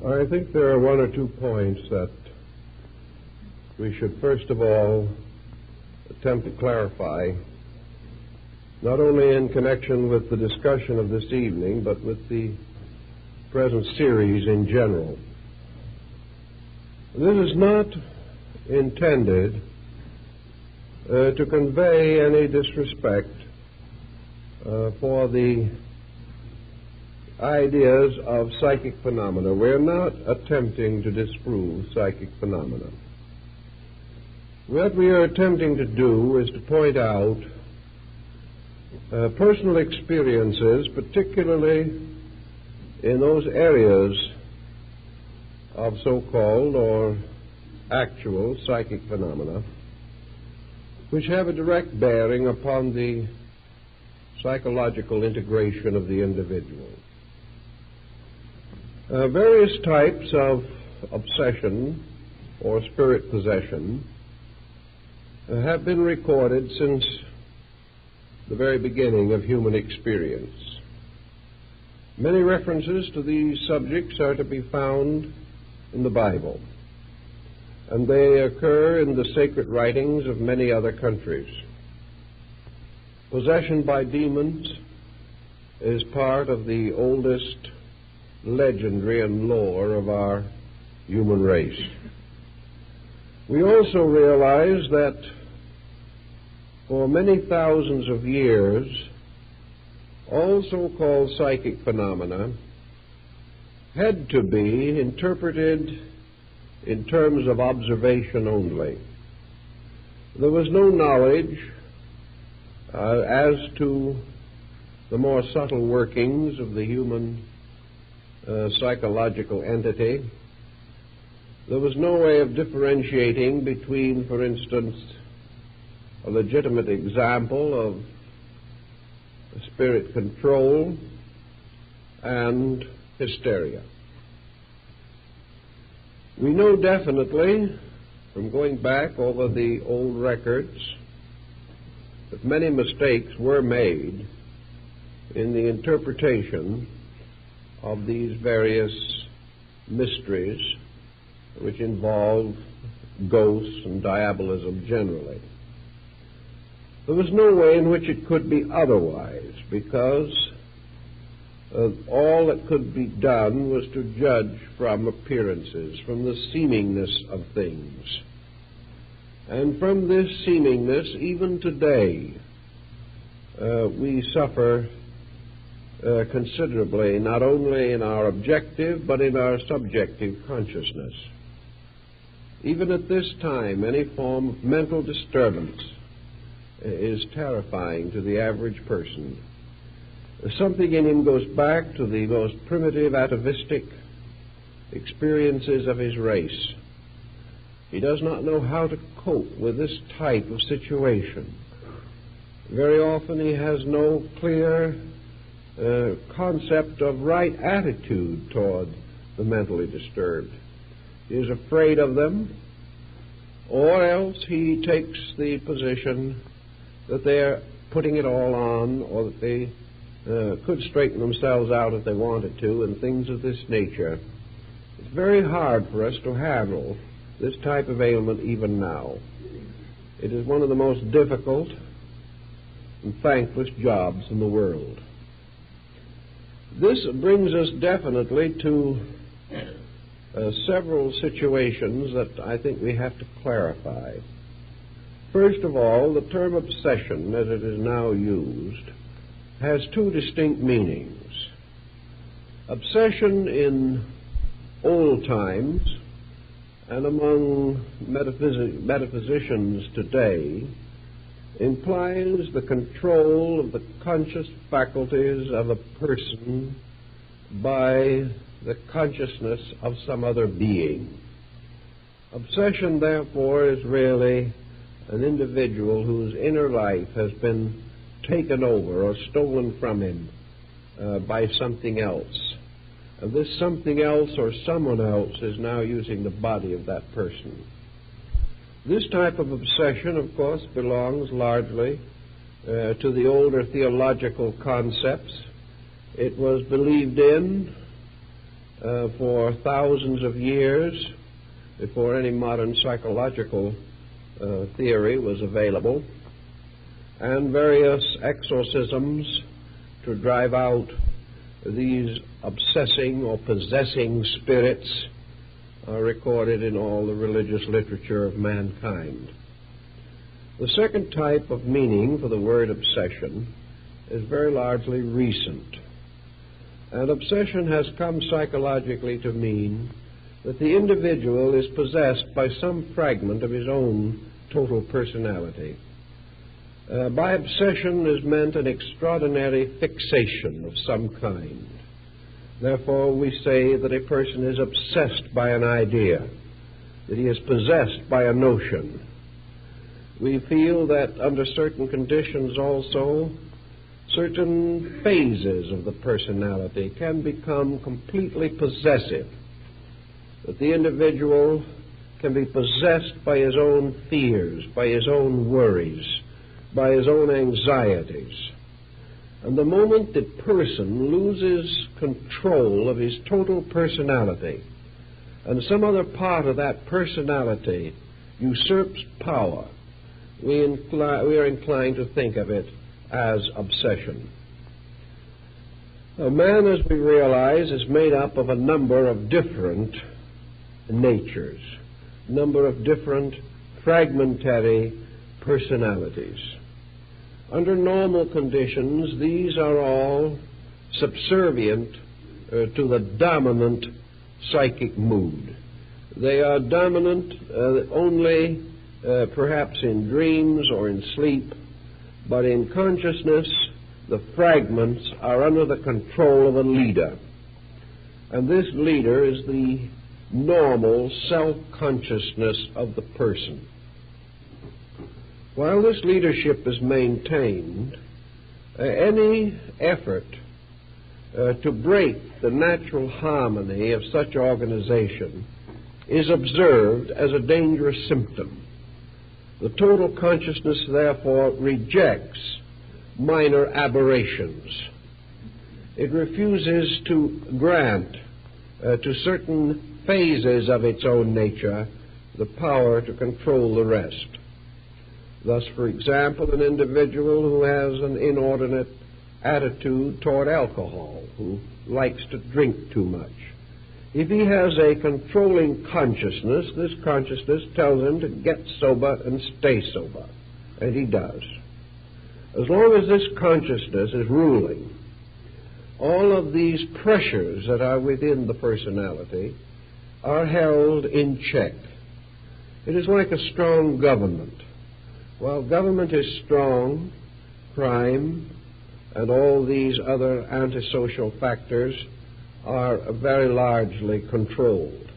I think there are one or two points that we should first of all attempt to clarify, not only in connection with the discussion of this evening, but with the present series in general. This is not intended to convey any disrespect for the ideas of psychic phenomena. We're not attempting to disprove psychic phenomena. What we are attempting to do is to point out personal experiences, particularly in those areas of so-called or actual psychic phenomena, which have a direct bearing upon the psychological integration of the individual. Various types of obsession or spirit possession have been recorded since the very beginning of human experience. Many references to these subjects are to be found in the Bible, and they occur in the sacred writings of many other countries. Possession by demons is part of the oldest legendary and lore of our human race. We also realize that for many thousands of years, all so-called psychic phenomena had to be interpreted in terms of observation only. There was no knowledge as to the more subtle workings of the human psychological entity. There was no way of differentiating between, for instance, a legitimate example of spirit control and hysteria. We know definitely, from going back over the old records, that many mistakes were made in the interpretation of these various mysteries which involve ghosts and diabolism generally. There was no way in which it could be otherwise, because all that could be done was to judge from appearances, from the seemingness of things. And from this seemingness, even today, we suffer considerably, not only in our objective, but in our subjective consciousness. Even at this time, any form of mental disturbance is terrifying to the average person. Something in him goes back to the most primitive atavistic experiences of his race. He does not know how to cope with this type of situation. Very often he has no clear concept of right attitude toward the mentally disturbed. He is afraid of them, or else he takes the position that they are putting it all on, or that they could straighten themselves out if they wanted to, and things of this nature. It's very hard for us to handle this type of ailment even now. It is one of the most difficult and thankless jobs in the world. This brings us definitely to several situations that I think we have to clarify. First of all, the term obsession, as it is now used, has two distinct meanings. Obsession in old times and among metaphysicians today implies the control of the conscious faculties of a person by the consciousness of some other being. Obsession, therefore, is really an individual whose inner life has been taken over or stolen from him by something else. And this something else or someone else is now using the body of that person. This type of obsession, of course, belongs largely to the older theological concepts. It was believed in for thousands of years before any modern psychological theory was available, and various exorcisms to drive out these obsessing or possessing spirits are recorded in all the religious literature of mankind. The second type of meaning for the word obsession is very largely recent. And obsession has come psychologically to mean that the individual is possessed by some fragment of his own total personality. By obsession is meant an extraordinary fixation of some kind. Therefore, we say that a person is obsessed by an idea, that he is possessed by a notion. We feel that under certain conditions also, certain phases of the personality can become completely possessive, that the individual can be possessed by his own fears, by his own worries, by his own anxieties. And the moment the person loses control of his total personality, and some other part of that personality usurps power, we are inclined to think of it as obsession. A man, as we realize, is made up of a number of different natures, a number of different fragmentary personalities. Under normal conditions, these are all subservient to the dominant psychic mood. They are dominant only perhaps in dreams or in sleep, but in consciousness, the fragments are under the control of a leader. And this leader is the normal self-consciousness of the person. While this leadership is maintained, any effort to break the natural harmony of such organization is observed as a dangerous symptom. The total consciousness, therefore, rejects minor aberrations. It refuses to grant to certain phases of its own nature the power to control the rest. Thus, for example, an individual who has an inordinate attitude toward alcohol, who likes to drink too much, if he has a controlling consciousness, this consciousness tells him to get sober and stay sober, and he does. As long as this consciousness is ruling, all of these pressures that are within the personality are held in check. It is like a strong government. While government is strong, crime and all these other antisocial factors are very largely controlled.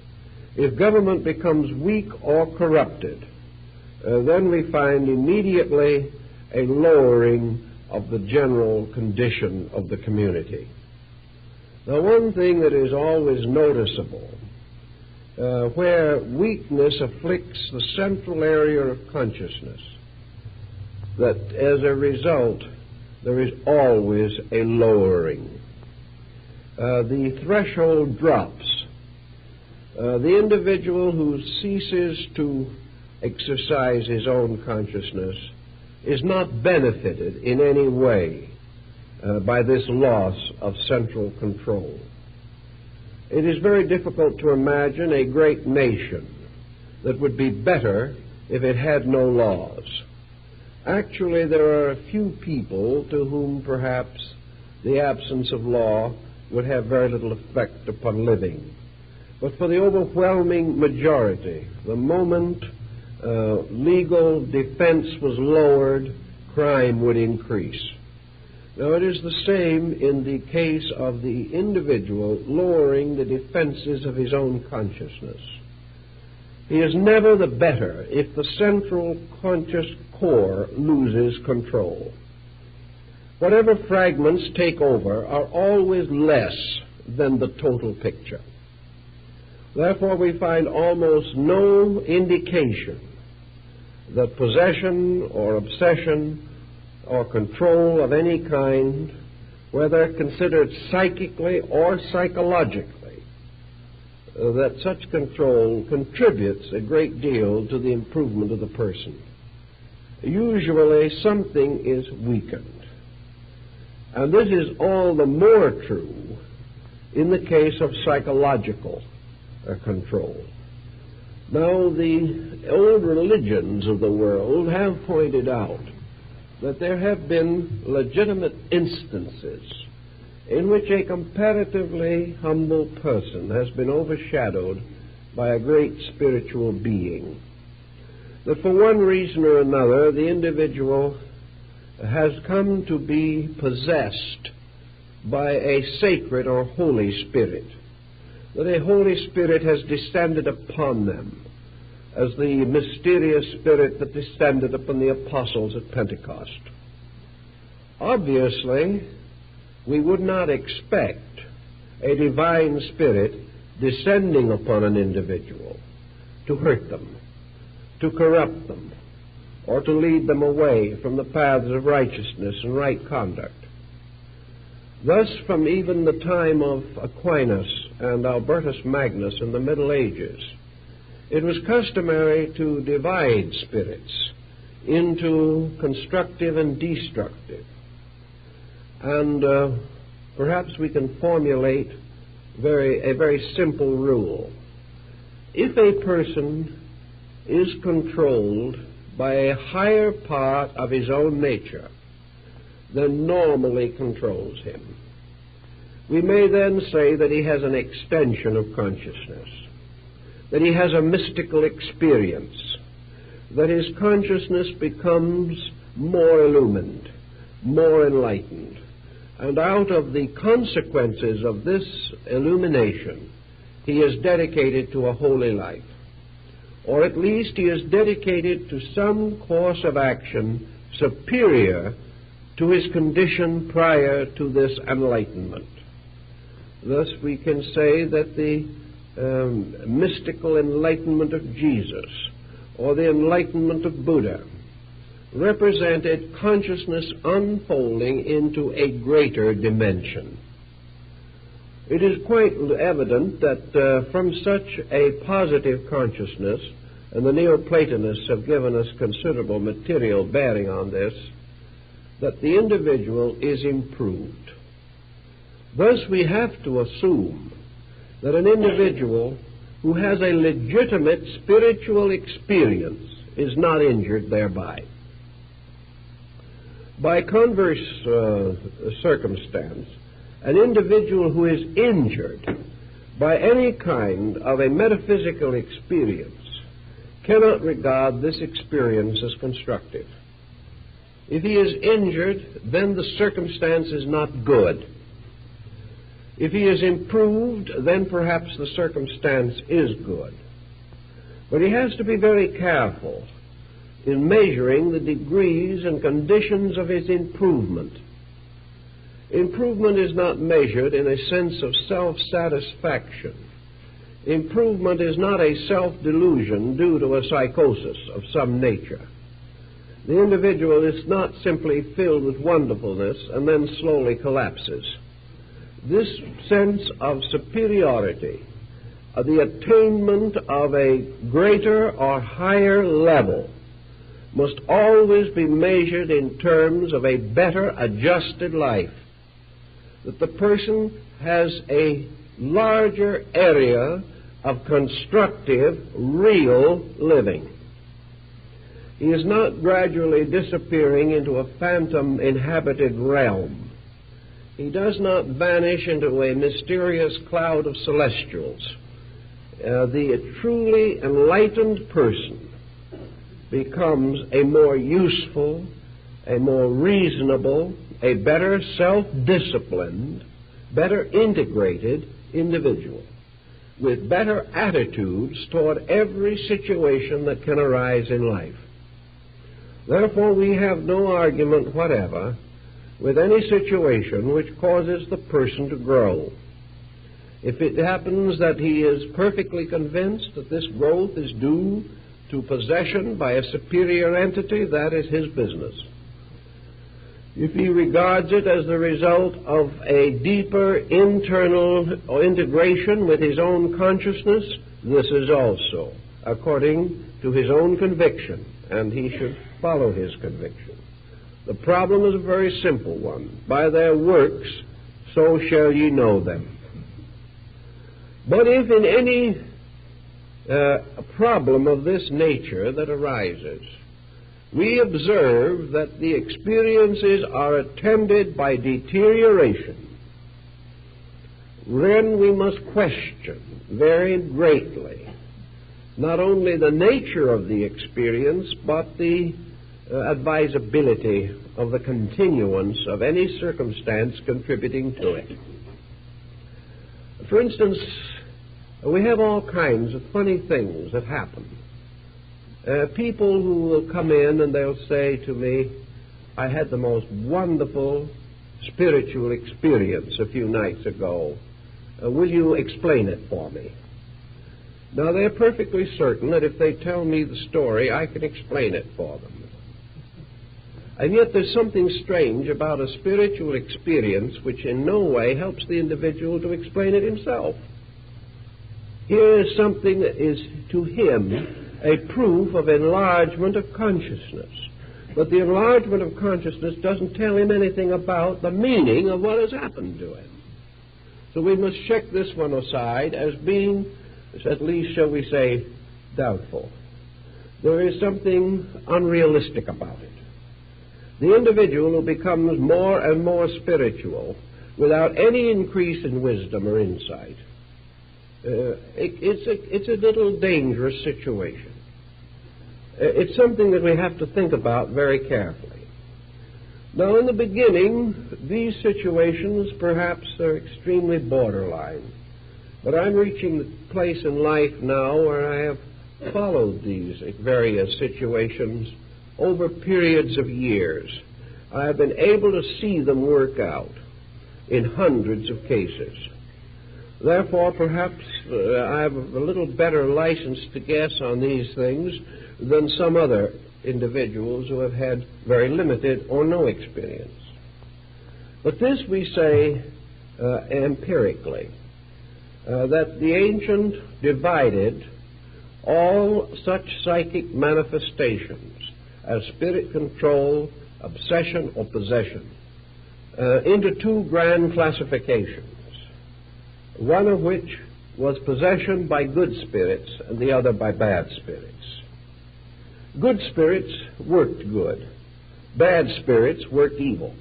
If government becomes weak or corrupted, then we find immediately a lowering of the general condition of the community. Now, one thing that is always noticeable, where weakness afflicts the central area of consciousness, that as a result there is always a lowering. The threshold drops. The individual who ceases to exercise his own consciousness is not benefited in any way by this loss of central control. It is very difficult to imagine a great nation that would be better if it had no laws. Actually, there are a few people to whom perhaps the absence of law would have very little effect upon living. But for the overwhelming majority, the moment legal defense was lowered, crime would increase. Now, it is the same in the case of the individual lowering the defenses of his own consciousness. He is never the better if the central conscious core loses control. Whatever fragments take over are always less than the total picture. Therefore, we find almost no indication that possession or obsession or control of any kind, whether considered psychically or psychologically, that such control contributes a great deal to the improvement of the person. Usually something is weakened. And this is all the more true in the case of psychological control. Now, the old religions of the world have pointed out that there have been legitimate instances in which a comparatively humble person has been overshadowed by a great spiritual being. That for one reason or another, the individual has come to be possessed by a sacred or holy spirit, that a Holy Spirit has descended upon them, as the mysterious spirit that descended upon the apostles at Pentecost. Obviously, we would not expect a divine spirit descending upon an individual to hurt them, to corrupt them, or to lead them away from the paths of righteousness and right conduct. Thus, from even the time of Aquinas and Albertus Magnus in the Middle Ages, it was customary to divide spirits into constructive and destructive. And perhaps we can formulate a very simple rule. If a person is controlled by a higher part of his own nature than normally controls him, we may then say that he has an extension of consciousness, that he has a mystical experience, that his consciousness becomes more illumined, more enlightened, and out of the consequences of this illumination, he is dedicated to a holy life, or at least he is dedicated to some course of action superior to his condition prior to this enlightenment. Thus we can say that the mystical enlightenment of Jesus, or the enlightenment of Buddha, represented consciousness unfolding into a greater dimension. It is quite evident that from such a positive consciousness, and the Neoplatonists have given us considerable material bearing on this, that the individual is improved. Thus we have to assume that an individual who has a legitimate spiritual experience is not injured thereby. By converse circumstance, an individual who is injured by any kind of a metaphysical experience cannot regard this experience as constructive. If he is injured, then the circumstance is not good. If he is improved, then perhaps the circumstance is good. But he has to be very careful in measuring the degrees and conditions of his improvement. Improvement is not measured in a sense of self-satisfaction. Improvement is not a self-delusion due to a psychosis of some nature. The individual is not simply filled with wonderfulness and then slowly collapses. This sense of superiority, of the attainment of a greater or higher level, must always be measured in terms of a better adjusted life, that the person has a larger area of constructive, real living. He is not gradually disappearing into a phantom inhabited realm. He does not vanish into a mysterious cloud of celestials. The truly enlightened person becomes a more useful, a more reasonable, a better self-disciplined, better integrated individual, with better attitudes toward every situation that can arise in life. Therefore, we have no argument whatever with any situation which causes the person to grow. If it happens that he is perfectly convinced that this growth is due to possession by a superior entity, that is his business. if he regards it as the result of a deeper internal integration with his own consciousness, this is also according to his own conviction, and he should follow his conviction. The problem is a very simple one. By their works, so shall ye know them. But if in any problem of this nature that arises, we observe that the experiences are attended by deterioration, then we must question very greatly not only the nature of the experience, but the advisability of the continuance of any circumstance contributing to it. For instance, we have all kinds of funny things that happen. People who will come in and they'll say to me, I had the most wonderful spiritual experience a few nights ago. Will you explain it for me? Now, they're perfectly certain that if they tell me the story, I can explain it for them. And yet there's something strange about a spiritual experience which in no way helps the individual to explain it himself. Here is something that is to him a proof of enlargement of consciousness. But the enlargement of consciousness doesn't tell him anything about the meaning of what has happened to him. So we must check this one aside as being, at least, shall we say, doubtful. There is something unrealistic about it. The individual who becomes more and more spiritual without any increase in wisdom or insight, it's a little dangerous situation. It's something that we have to think about very carefully. Now, in the beginning, these situations perhaps are extremely borderline. But I'm reaching the place in life now where I have followed these various situations over periods of years. I have been able to see them work out in hundreds of cases. Therefore, perhaps I have a little better license to guess on these things than some other individuals who have had very limited or no experience. But this we say empirically, that the ancient divided all such psychic manifestations as spirit control, obsession, or possession into two grand classifications, one of which was possession by good spirits and the other by bad spirits. Good spirits worked good. Bad spirits worked evil.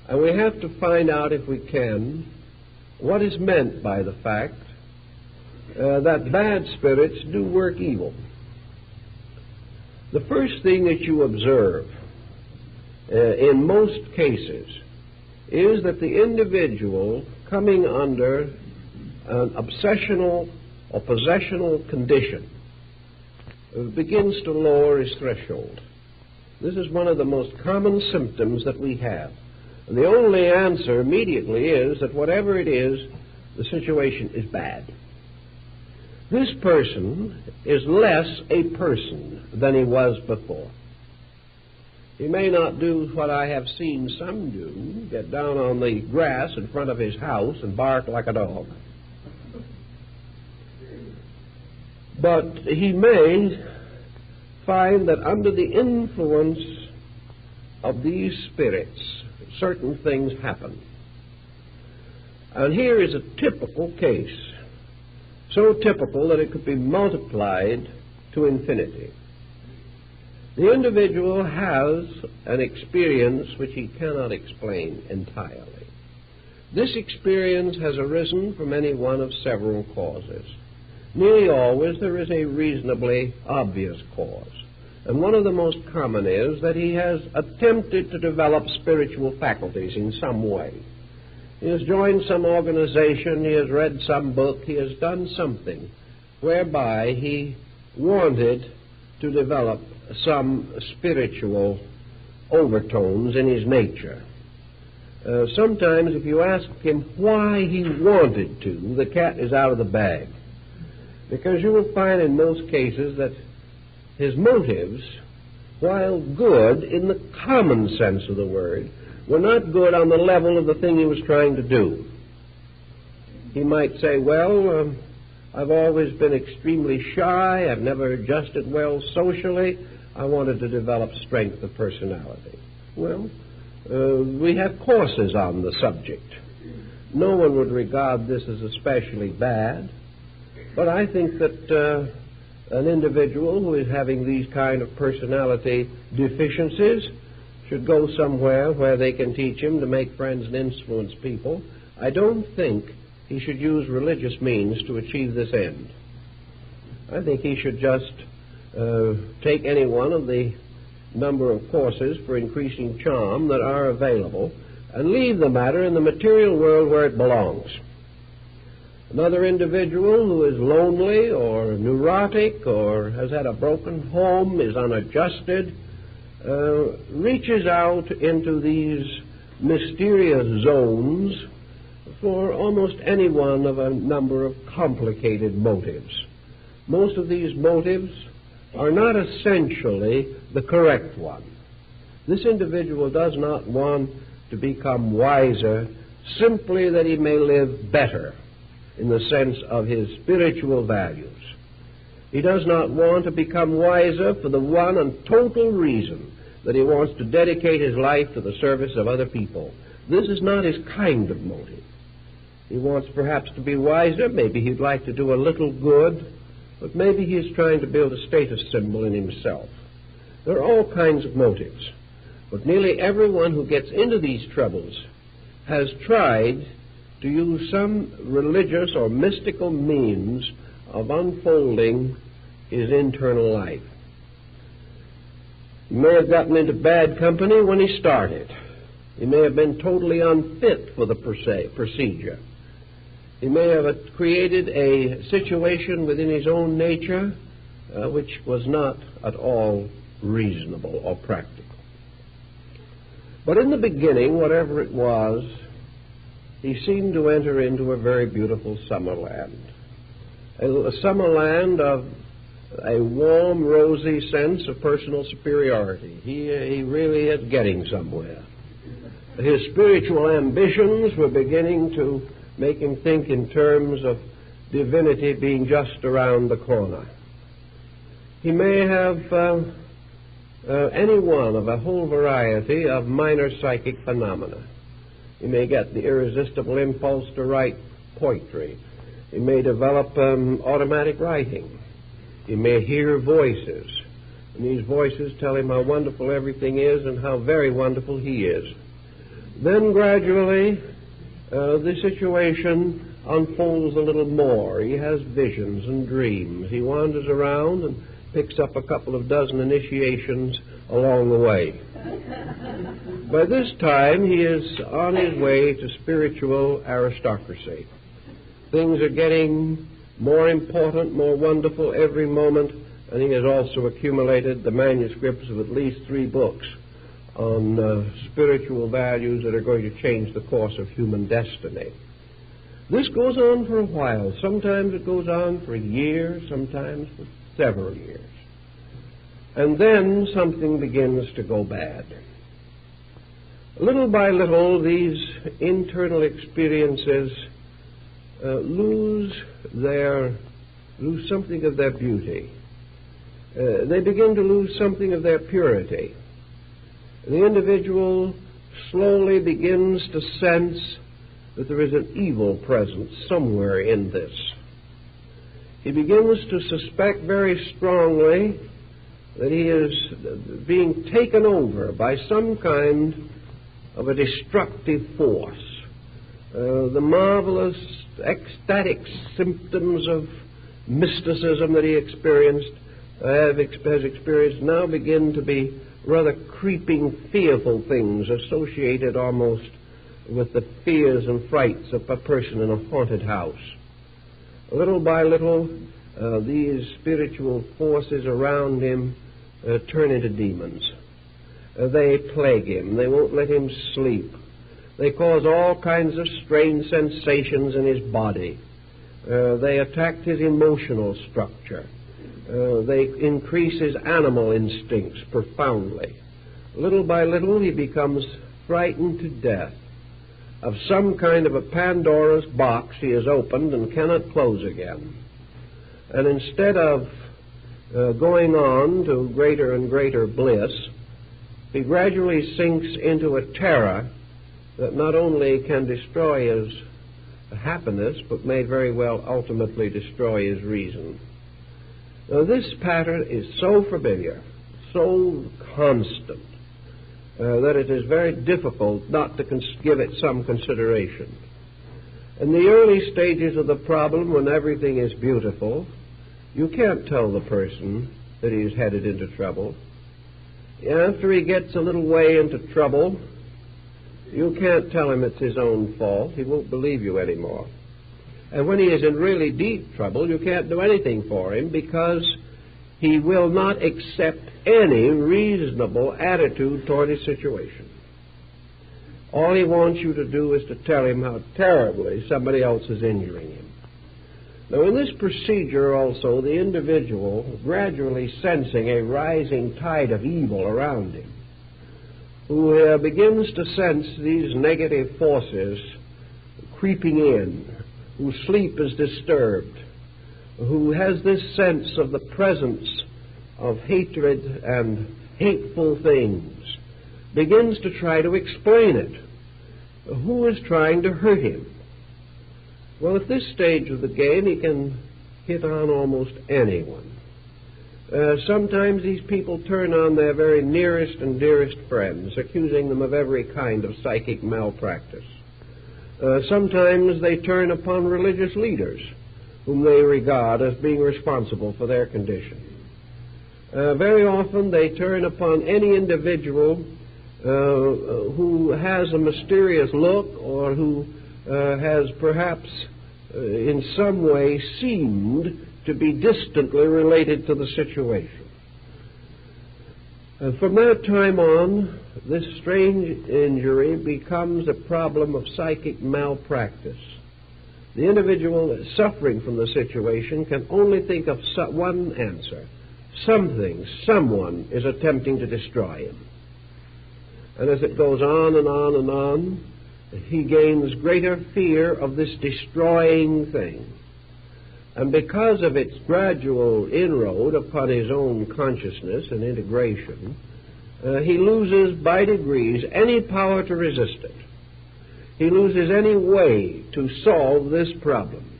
And we have to find out, if we can, what is meant by the fact that bad spirits do work evil. The first thing that you observe in most cases is that the individual coming under an obsessional or possessional condition begins to lower his threshold. This is one of the most common symptoms that we have. And the only answer immediately is that whatever it is, the situation is bad. This person is less a person than he was before. He may not do what I have seen some do, get down on the grass in front of his house and bark like a dog. But he may find that under the influence of these spirits, certain things happen. And here is a typical case, so typical that it could be multiplied to infinity. The individual has an experience which he cannot explain entirely. This experience has arisen from any one of several causes. Nearly always there is a reasonably obvious cause. And one of the most common is that he has attempted to develop spiritual faculties in some way. He has joined some organization, he has read some book, he has done something whereby he wanted to develop some spiritual overtones in his nature. Sometimes if you ask him why he wanted to, the cat is out of the bag. Because you will find in most cases that his motives while good in the common sense of the word, were not good on the level of the thing he was trying to do. He might say, well, I've always been extremely shy, I've never adjusted well socially, I wanted to develop strength of personality. Well, we have courses on the subject. No one would regard this as especially bad, but I think that an individual who is having these kind of personality deficiencies should go somewhere where they can teach him to make friends and influence people. I don't think he should use religious means to achieve this end. I think he should just take any one of the number of courses for increasing charm that are available and leave the matter in the material world where it belongs. Another individual who is lonely or neurotic or has had a broken home, is unadjusted, reaches out into these mysterious zones for almost any one of a number of complicated motives. Most of these motives are not essentially the correct one. This individual does not want to become wiser simply that he may live better in the sense of his spiritual values. He does not want to become wiser for the one and total reason that he wants to dedicate his life to the service of other people. This is not his kind of motive. He wants perhaps to be wiser, maybe he'd like to do a little good, but maybe he's trying to build a status symbol in himself. There are all kinds of motives, but nearly everyone who gets into these troubles has tried to use some religious or mystical means of unfolding his internal life. He may have gotten into bad company when he started. He may have been totally unfit for the procedure. He may have created a situation within his own nature which was not at all reasonable or practical. But in the beginning, whatever it was, he seemed to enter into a very beautiful summer land. A summer land of a warm, rosy sense of personal superiority. He really is getting somewhere. His spiritual ambitions were beginning to make him think in terms of divinity being just around the corner. He may have any one of a whole variety of minor psychic phenomena. He may get the irresistible impulse to write poetry. He may develop automatic writing. He may hear voices, and these voices tell him how wonderful everything is and how very wonderful he is. Then gradually, the situation unfolds a little more. He has visions and dreams. He wanders around and picks up a couple of dozen initiations along the way. By this time, he is on his way to spiritual aristocracy. Things are getting more important, more wonderful every moment, and he has also accumulated the manuscripts of at least 3 books on spiritual values that are going to change the course of human destiny. This goes on for a while. Sometimes it goes on for a year, sometimes for several years. And then something begins to go bad. Little by little, these internal experiences lose something of their beauty. They begin to lose something of their purity. The individual slowly begins to sense that there is an evil presence somewhere in this. He begins to suspect very strongly that he is being taken over by some kind of a destructive force. The marvelous ecstatic symptoms of mysticism that he has experienced now begin to be rather creeping, fearful things associated almost with the fears and frights of a person in a haunted house. Little by little, these spiritual forces around him turn into demons. They plague him. They won't let him sleep. They cause all kinds of strange sensations in his body. They attack his emotional structure. They increase his animal instincts profoundly. Little by little, he becomes frightened to death of some kind of a Pandora's box he has opened and cannot close again. And instead of going on to greater and greater bliss, he gradually sinks into a terror that not only can destroy his happiness, but may very well ultimately destroy his reason. Now, this pattern is so familiar, so constant, that it is very difficult not to give it some consideration. In the early stages of the problem, when everything is beautiful, you can't tell the person that he's headed into trouble. After he gets a little way into trouble, you can't tell him it's his own fault. He won't believe you anymore. And when he is in really deep trouble, you can't do anything for him because he will not accept any reasonable attitude toward his situation. All he wants you to do is to tell him how terribly somebody else is injuring him. Now, in this procedure also, the individual, gradually sensing a rising tide of evil around him, who begins to sense these negative forces creeping in, whose sleep is disturbed, who has this sense of the presence of hatred and hateful things, begins to try to explain it. Who is trying to hurt him? Well, at this stage of the game, he can hit on almost anyone. Sometimes these people turn on their very nearest and dearest friends, accusing them of every kind of psychic malpractice. Sometimes they turn upon religious leaders, whom they regard as being responsible for their condition. Very often they turn upon any individual who has a mysterious look or who has perhaps in some way seemed to be distantly related to the situation. And from that time on, this strange injury becomes a problem of psychic malpractice. The individual suffering from the situation can only think of one answer. Someone is attempting to destroy him. And as it goes on and on and on, he gains greater fear of this destroying thing. And because of its gradual inroad upon his own consciousness and integration, he loses by degrees any power to resist it. He loses any way to solve this problem.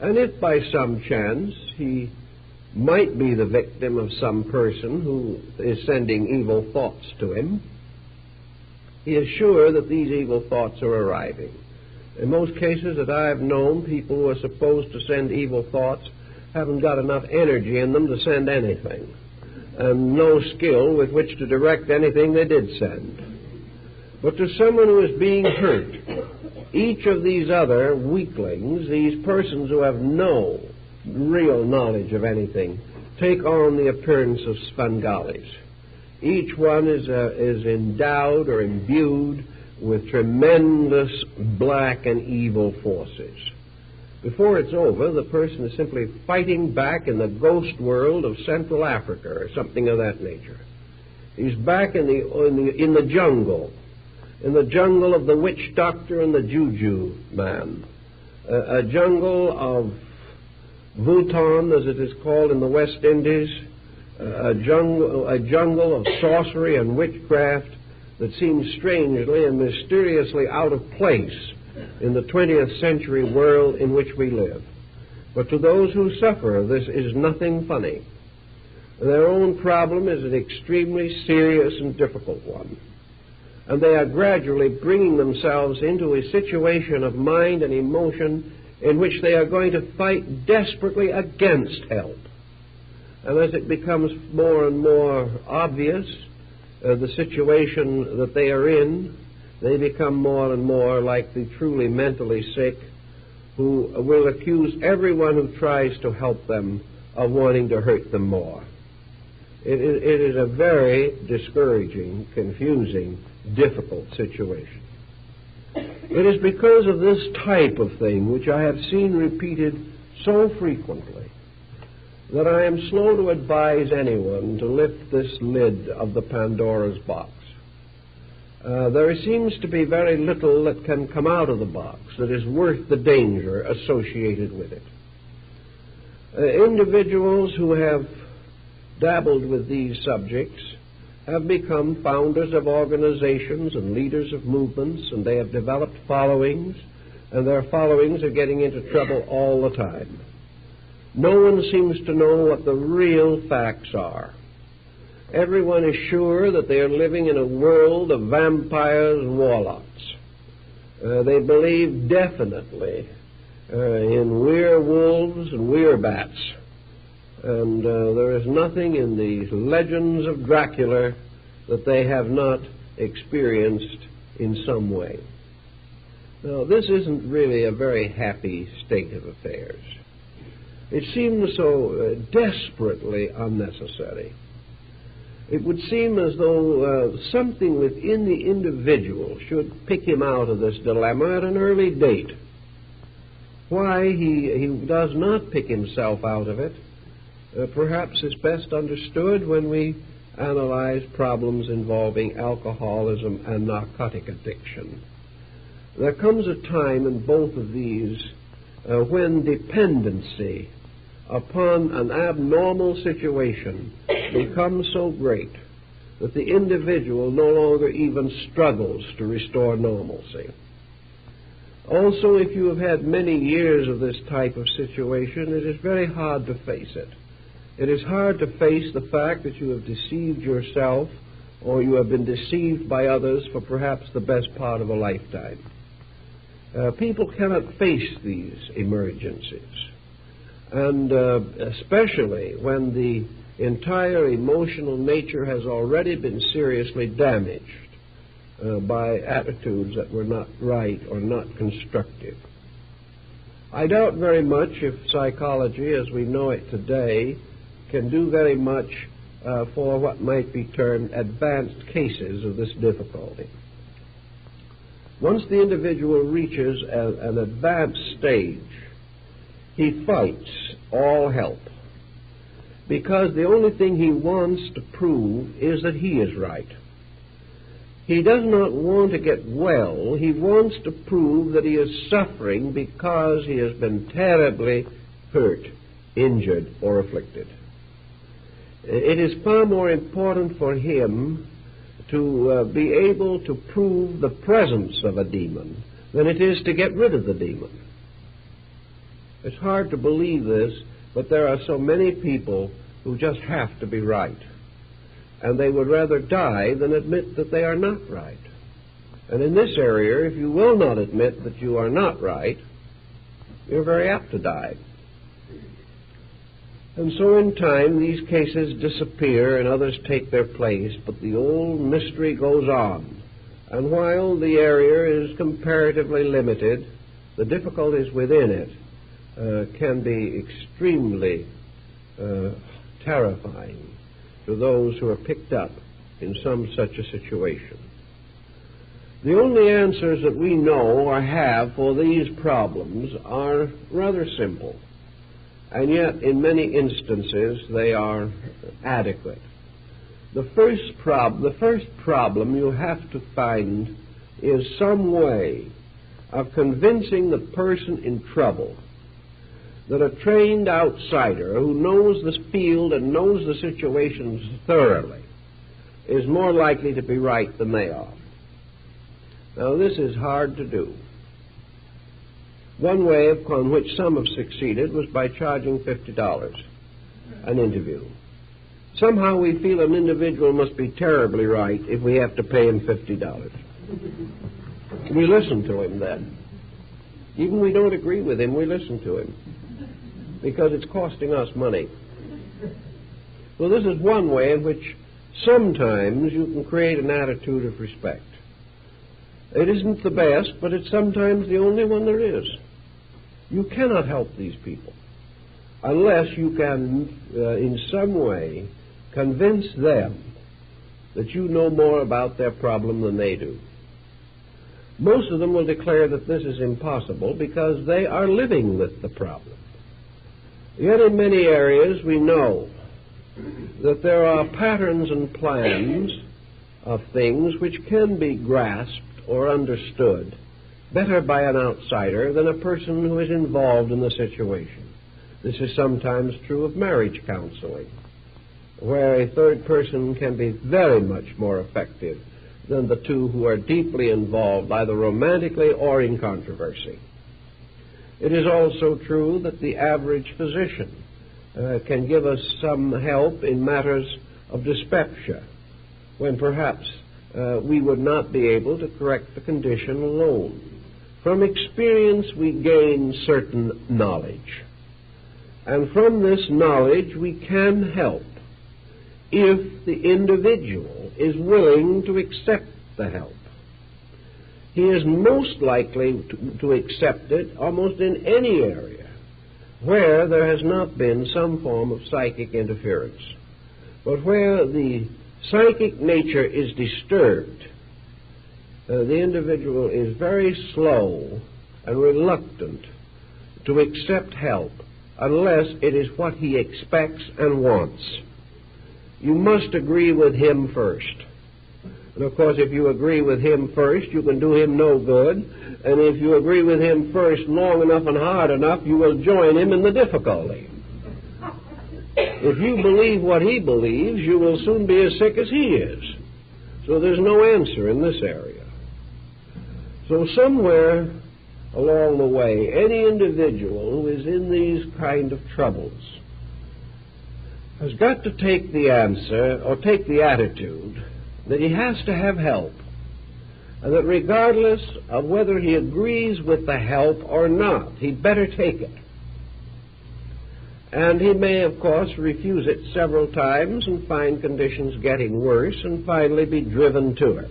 And if by some chance he might be the victim of some person who is sending evil thoughts to him, he is sure that these evil thoughts are arriving. In most cases that I have known, people who are supposed to send evil thoughts haven't got enough energy in them to send anything, and no skill with which to direct anything they did send. But to someone who is being hurt, each of these other weaklings, these persons who have no real knowledge of anything, take on the appearance of Svengalis. Each one is endowed or imbued with tremendous black and evil forces. Before it's over, the person is simply fighting back in the ghost world of Central Africa or something of that nature. He's back in the jungle of the witch doctor and the juju man, a jungle of Bhutan, as it is called in the West Indies, a jungle of sorcery and witchcraft that seems strangely and mysteriously out of place in the 20th century world in which we live. But to those who suffer, this is nothing funny. Their own problem is an extremely serious and difficult one. And they are gradually bringing themselves into a situation of mind and emotion in which they are going to fight desperately against help. And as it becomes more and more obvious the situation that they are in, they become more and more like the truly mentally sick, who will accuse everyone who tries to help them of wanting to hurt them more. It is a very discouraging, confusing, difficult situation. It is because of this type of thing, which I have seen repeated so frequently, that I am slow to advise anyone to lift this lid of the Pandora's box. There seems to be very little that can come out of the box that is worth the danger associated with it. Individuals who have dabbled with these subjects have become founders of organizations and leaders of movements, and they have developed followings, and their followings are getting into trouble all the time. No one seems to know what the real facts are. Everyone is sure that they are living in a world of vampires and warlocks. They believe definitely in werewolves and werebats. And there is nothing in the legends of Dracula that they have not experienced in some way. Now, this isn't really a very happy state of affairs. It seems so desperately unnecessary. It would seem as though something within the individual should pick him out of this dilemma at an early date. Why he does not pick himself out of it perhaps is best understood when we analyze problems involving alcoholism and narcotic addiction. There comes a time in both of these when dependency upon an abnormal situation becomes so great that the individual no longer even struggles to restore normalcy. Also, if you have had many years of this type of situation, it is very hard to face it. It is hard to face the fact that you have deceived yourself or you have been deceived by others for perhaps the best part of a lifetime. People cannot face these emergencies, and especially when the entire emotional nature has already been seriously damaged by attitudes that were not right or not constructive. I doubt very much if psychology as we know it today can do very much for what might be termed advanced cases of this difficulty. Once the individual reaches an advanced stage, he fights all help, because the only thing he wants to prove is that he is right. He does not want to get well. He wants to prove that he is suffering because he has been terribly hurt, injured, or afflicted. It is far more important for him to be able to prove the presence of a demon than it is to get rid of the demon. It's hard to believe this, but there are so many people who just have to be right. And they would rather die than admit that they are not right. And in this area, if you will not admit that you are not right, you're very apt to die. And so in time, these cases disappear and others take their place, but the old mystery goes on. And while the area is comparatively limited, the difficulties within it can be extremely terrifying to those who are picked up in some such a situation. The only answers that we know or have for these problems are rather simple, and yet in many instances they are adequate. The first problem you have to find is some way of convincing the person in trouble that a trained outsider who knows this field and knows the situations thoroughly is more likely to be right than they are. Now, this is hard to do. One way upon which some have succeeded was by charging $50 an interview. Somehow we feel an individual must be terribly right if we have to pay him $50. We listen to him then. Even we don't agree with him, we listen to him, because it's costing us money. Well, this is one way in which sometimes you can create an attitude of respect. It isn't the best, but it's sometimes the only one there is. You cannot help these people unless you can, in some way, convince them that you know more about their problem than they do. Most of them will declare that this is impossible because they are living with the problem. Yet in many areas we know that there are patterns and plans of things which can be grasped or understood better by an outsider than a person who is involved in the situation. This is sometimes true of marriage counseling, where a third person can be very much more effective than the two who are deeply involved, either romantically or in controversy. It is also true that the average physician can give us some help in matters of dyspepsia, when perhaps we would not be able to correct the condition alone. From experience we gain certain knowledge, and from this knowledge we can help if the individual is willing to accept the help. He is most likely to accept it almost in any area where there has not been some form of psychic interference. But where the psychic nature is disturbed, the individual is very slow and reluctant to accept help unless it is what he expects and wants. You must agree with him first. And of course, if you agree with him first, you can do him no good. And if you agree with him first long enough and hard enough, you will join him in the difficulty. If you believe what he believes, you will soon be as sick as he is. So there's no answer in this area. So somewhere along the way, any individual who is in these kind of troubles has got to take the answer or take the attitude that he has to have help, and that regardless of whether he agrees with the help or not, he'd better take it. And he may, of course, refuse it several times and find conditions getting worse and finally be driven to it.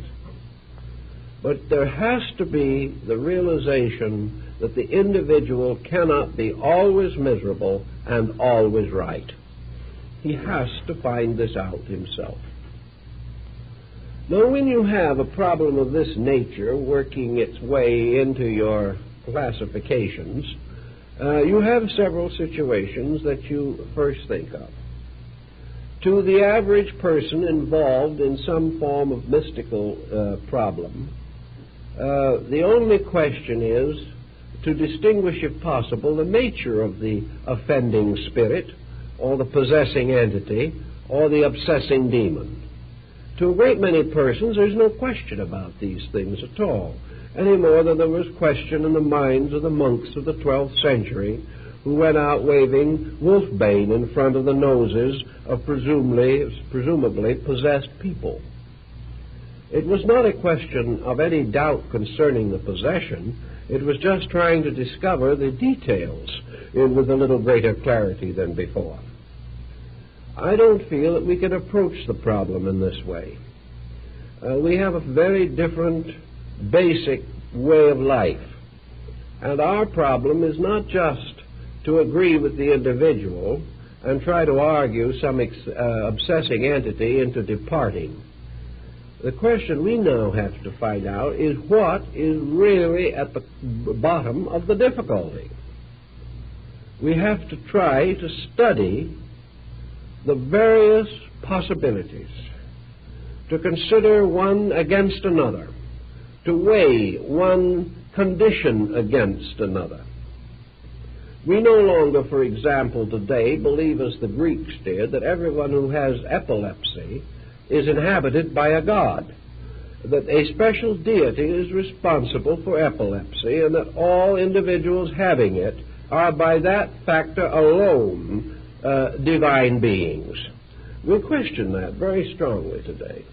But there has to be the realization that the individual cannot be always miserable and always right. He has to find this out himself. Now, when you have a problem of this nature working its way into your classifications, you have several situations that you first think of. To the average person involved in some form of mystical problem, the only question is to distinguish, if possible, the nature of the offending spirit, or the possessing entity, or the obsessing demon. To a great many persons, there's no question about these things at all, any more than there was question in the minds of the monks of the 12th century who went out waving wolfbane in front of the noses of presumably possessed people. It was not a question of any doubt concerning the possession. It was just trying to discover the details with a little greater clarity than before. I don't feel that we can approach the problem in this way. We have a very different basic way of life. And our problem is not just to agree with the individual and try to argue some obsessing entity into departing. The question we now have to find out is what is really at the bottom of the difficulty. We have to try to study the various possibilities, to consider one against another, to weigh one condition against another. We no longer, for example, today believe, as the Greeks did, that everyone who has epilepsy is inhabited by a god, that a special deity is responsible for epilepsy, and that all individuals having it are by that factor alone divine beings. We question that very strongly today.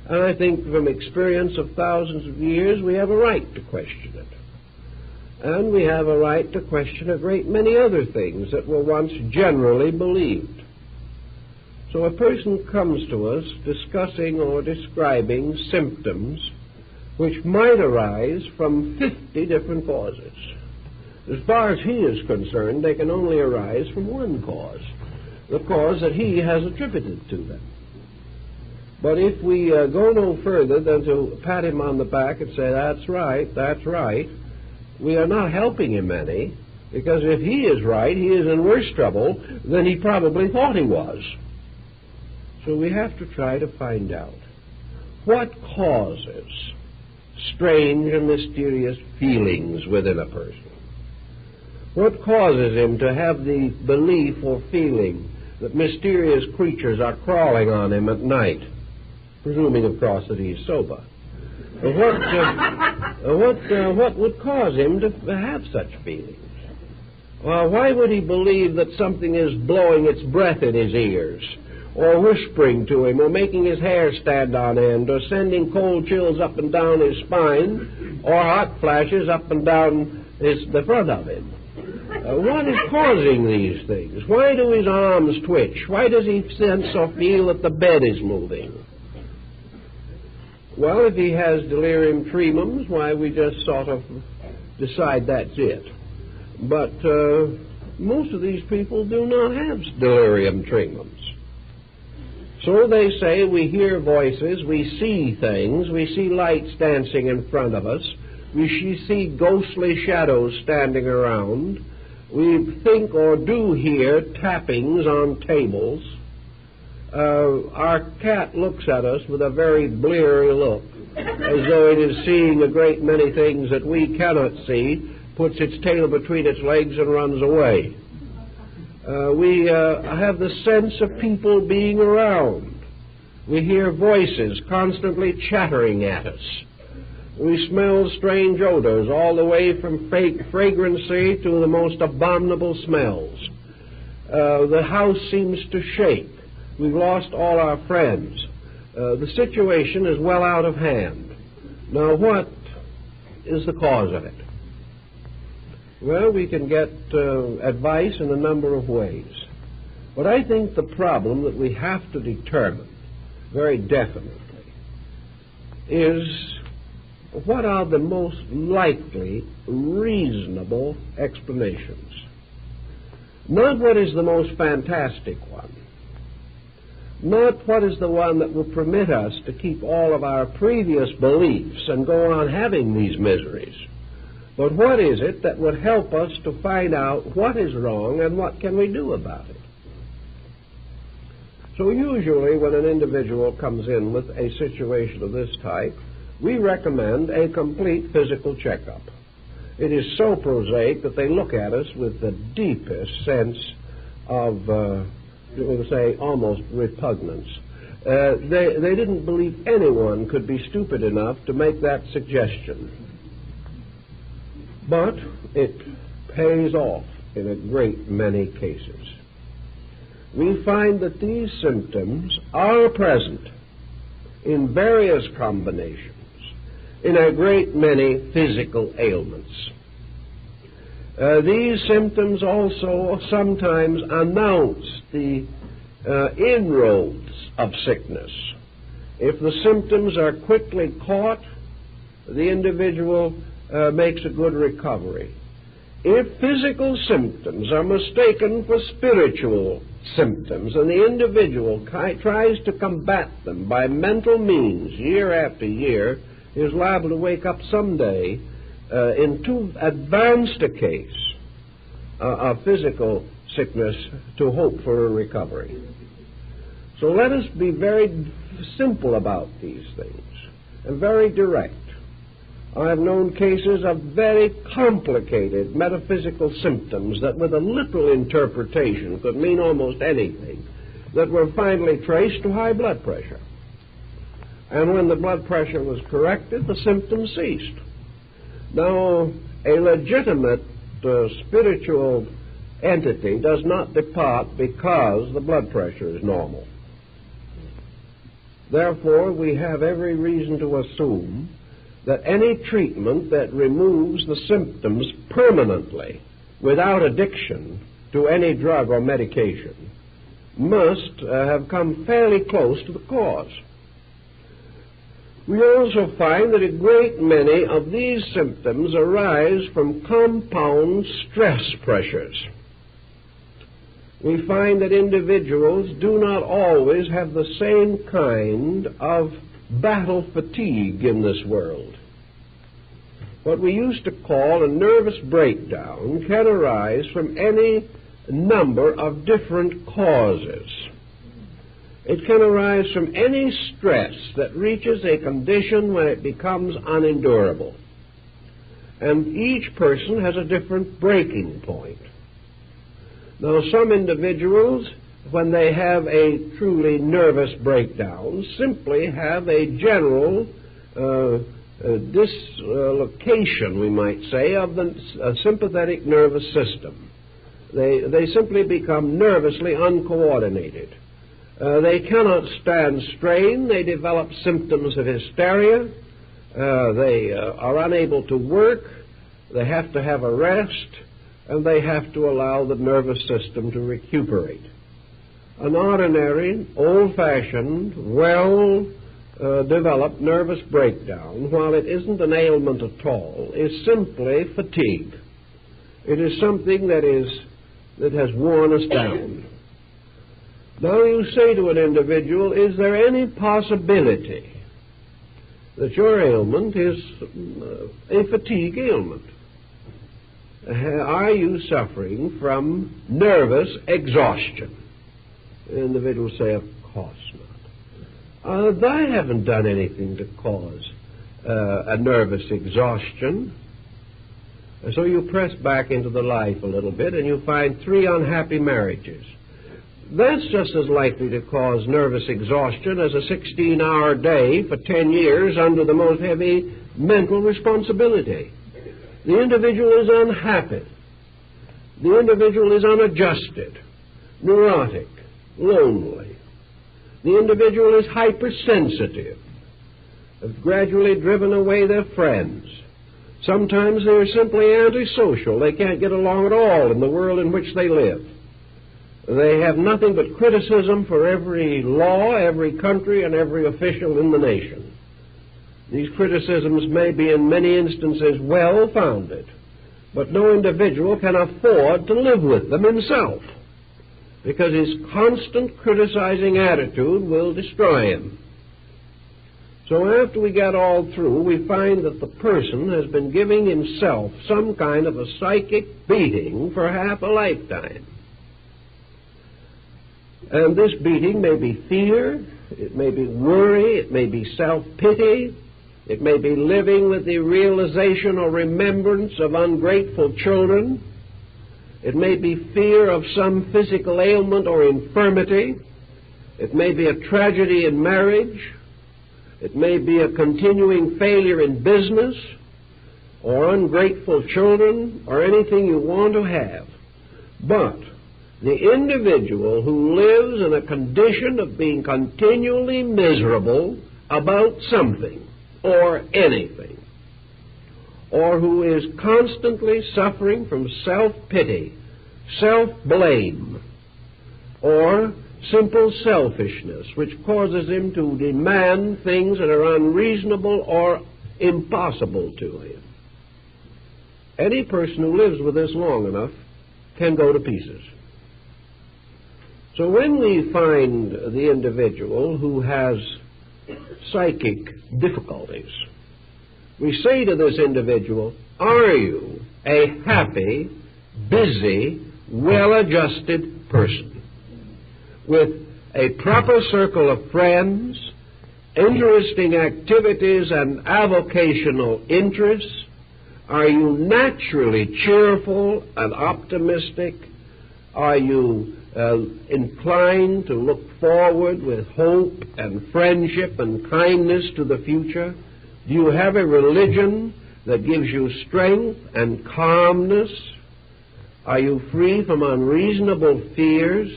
And I think from experience of thousands of years, we have a right to question it. And we have a right to question a great many other things that were once generally believed. So a person comes to us discussing or describing symptoms which might arise from 50 different causes. As far as he is concerned, they can only arise from one cause, the cause that he has attributed to them. But if we go no further than to pat him on the back and say, that's right, we are not helping him any. Because if he is right, he is in worse trouble than he probably thought he was. So we have to try to find out what causes strange and mysterious feelings within a person. What causes him to have the belief or feeling that mysterious creatures are crawling on him at night, presuming, of course, that he is sober? What would cause him to have such feelings? Why would he believe that something is blowing its breath in his ears, or whispering to him, or making his hair stand on end, or sending cold chills up and down his spine, or hot flashes up and down the front of him? What is causing these things? Why do his arms twitch? Why does he sense or feel that the bed is moving? Well, if he has delirium tremens, why, we just sort of decide that's it. But most of these people do not have delirium tremens. So they say we hear voices, we see things, we see lights dancing in front of us, we see ghostly shadows standing around, we think or do hear tappings on tables. Our cat looks at us with a very bleary look, as though it is seeing a great many things that we cannot see, puts its tail between its legs and runs away. We have the sense of people being around. We hear voices constantly chattering at us. We smell strange odors, all the way from fragrancy to the most abominable smells. The house seems to shake. We've lost all our friends. The situation is well out of hand. Now, what is the cause of it? Well, we can get advice in a number of ways. But I think the problem that we have to determine very definitely is what are the most likely, reasonable explanations. Not what is the most fantastic one. Not what is the one that will permit us to keep all of our previous beliefs and go on having these miseries. But what is it that would help us to find out what is wrong and what can we do about it? So usually when an individual comes in with a situation of this type, we recommend a complete physical checkup. It is so prosaic that they look at us with the deepest sense of, we'll say, almost repugnance. They didn't believe anyone could be stupid enough to make that suggestion. But it pays off in a great many cases. We find that these symptoms are present in various combinations in a great many physical ailments. These symptoms also sometimes announce the inroads of sickness. If the symptoms are quickly caught, the individual makes a good recovery. If physical symptoms are mistaken for spiritual symptoms and the individual tries to combat them by mental means year after year, he is liable to wake up someday in too advanced a case of physical sickness to hope for a recovery. So let us be very simple about these things and very direct. I have known cases of very complicated metaphysical symptoms that with a literal interpretation could mean almost anything, that were finally traced to high blood pressure. And when the blood pressure was corrected, the symptoms ceased. Now, a legitimate spiritual entity does not depart because the blood pressure is normal. Therefore, we have every reason to assume that any treatment that removes the symptoms permanently without addiction to any drug or medication must have come fairly close to the cause. We also find that a great many of these symptoms arise from compound stress pressures. We find that individuals do not always have the same kind of battle fatigue in this world. what we used to call a nervous breakdown can arise from any number of different causes. It can arise from any stress that reaches a condition when it becomes unendurable. And each person has a different breaking point. Now, some individuals, when they have a truly nervous breakdown, simply have a general dislocation, we might say, of the sympathetic nervous system. They simply become nervously uncoordinated. They cannot stand strain. They develop symptoms of hysteria. They are unable to work. They have to have a rest, and they have to allow the nervous system to recuperate. An ordinary, old-fashioned, well-developed nervous breakdown, while it isn't an ailment at all, is simply fatigue. It is something that has worn us down. Now you say to an individual, is there any possibility that your ailment is a fatigue ailment? Are you suffering from nervous exhaustion? The individual will say, of course not. I haven't done anything to cause a nervous exhaustion. So you press back into the life a little bit and you find 3 unhappy marriages. That's just as likely to cause nervous exhaustion as a 16-hour day for 10 years under the most heavy mental responsibility. The individual is unhappy. The individual is unadjusted, neurotic, lonely. The individual is hypersensitive, have gradually driven away their friends. Sometimes they are simply antisocial. They can't get along at all in the world in which they live. They have nothing but criticism for every law, every country, and every official in the nation. These criticisms may be in many instances well-founded, but no individual can afford to live with them himself, because his constant criticizing attitude will destroy him. So after we get all through, we find that the person has been giving himself some kind of a psychic beating for half a lifetime. And this beating may be fear, it may be worry, it may be self-pity, it may be living with the realization or remembrance of ungrateful children, it may be fear of some physical ailment or infirmity, it may be a tragedy in marriage, it may be a continuing failure in business, or ungrateful children, or anything you want to have. But the individual who lives in a condition of being continually miserable about something or anything, or who is constantly suffering from self-pity, self-blame, or simple selfishness, which causes him to demand things that are unreasonable or impossible to him. Any person who lives with this long enough can go to pieces. So when we find the individual who has psychic difficulties, we say to this individual, are you a happy, busy, well-adjusted person with a proper circle of friends, interesting activities and avocational interests? Are you naturally cheerful and optimistic? Are you inclined to look forward with hope and friendship and kindness to the future? Do you have a religion that gives you strength and calmness? Are you free from unreasonable fears?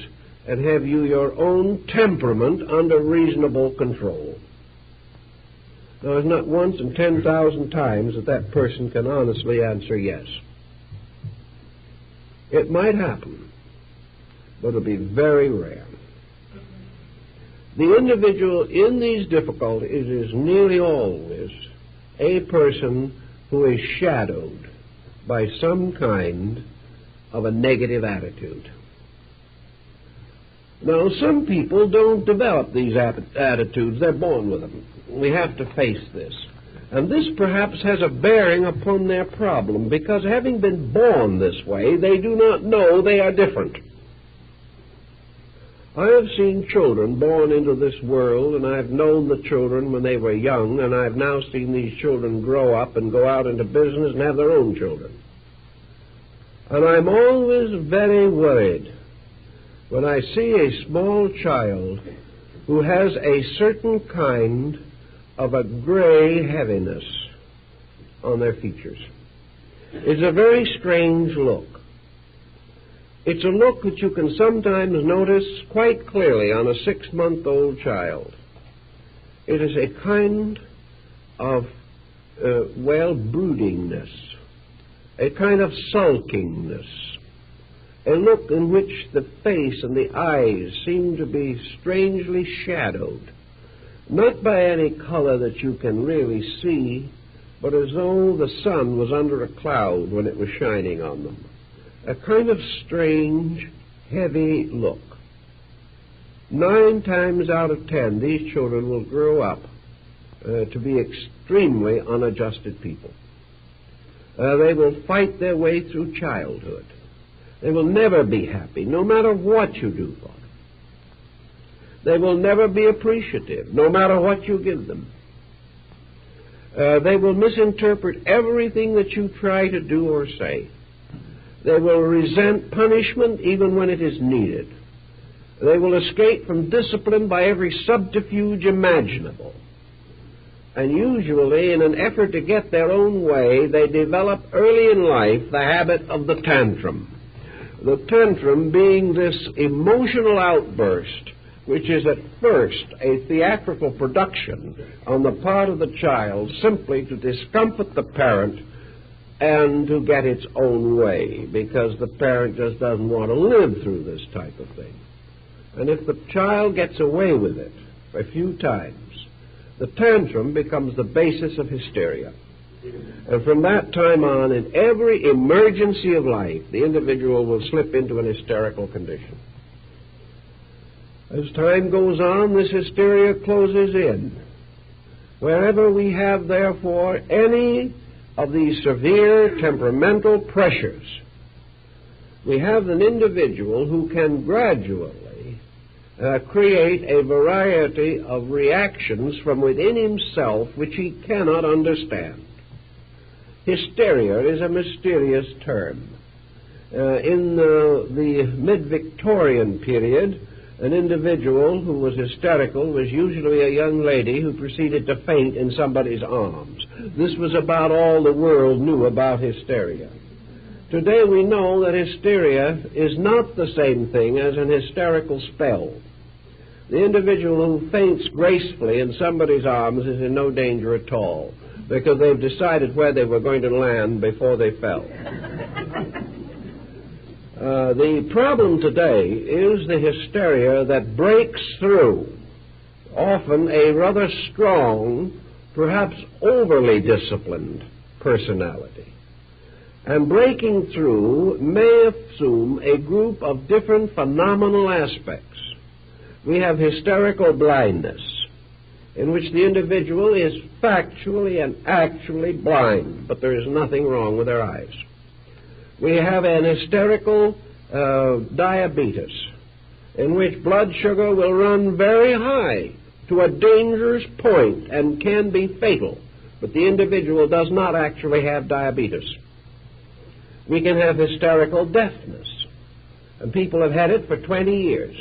And have you your own temperament under reasonable control? Now, it's not once in 10,000 times that person can honestly answer yes. It might happen, but it'll be very rare. The individual in these difficulties is nearly always a person who is shadowed by some kind of a negative attitude. Now, some people don't develop these attitudes. They're born with them. We have to face this. And this perhaps has a bearing upon their problem, because having been born this way, they do not know they are different. I have seen children born into this world, and I've known the children when they were young, and I've now seen these children grow up and go out into business and have their own children. And I'm always very worried when I see a small child who has a certain kind of a gray heaviness on their features. It's a very strange look. It's a look that you can sometimes notice quite clearly on a 6-month-old child. It is a kind of, broodingness, a kind of sulkingness, a look in which the face and the eyes seem to be strangely shadowed, not by any color that you can really see, but as though the sun was under a cloud when it was shining on them. A kind of strange, heavy look. 9 times out of 10, these children will grow up to be extremely unadjusted people. They will fight their way through childhood. They will never be happy, no matter what you do for them. They will never be appreciative, no matter what you give them. They will misinterpret everything that you try to do or say. They will resent punishment even when it is needed. They will escape from discipline by every subterfuge imaginable. And usually, in an effort to get their own way, they develop early in life the habit of the tantrum. The tantrum being this emotional outburst, which is at first a theatrical production on the part of the child simply to discomfort the parent and to get its own way, because the parent just doesn't want to live through this type of thing. And if the child gets away with it a few times, the tantrum becomes the basis of hysteria. And from that time on, in every emergency of life, the individual will slip into an hysterical condition. As time goes on, this hysteria closes in. Wherever we have, therefore, any of these severe temperamental pressures, we have an individual who can gradually create a variety of reactions from within himself which he cannot understand. Hysteria is a mysterious term. In the mid-Victorian period, an individual who was hysterical was usually a young lady who proceeded to faint in somebody's arms. This was about all the world knew about hysteria. Today we know that hysteria is not the same thing as an hysterical spell. The individual who faints gracefully in somebody's arms is in no danger at all, because they've decided where they were going to land before they fell. The problem today is the hysteria that breaks through, often a rather strong, perhaps overly disciplined personality. And breaking through may assume a group of different phenomenal aspects. We have hysterical blindness, in which the individual is factually and actually blind, but there is nothing wrong with their eyes. We have an hysterical diabetes, in which blood sugar will run very high to a dangerous point and can be fatal, but the individual does not actually have diabetes. We can have hysterical deafness, and people have had it for 20 years.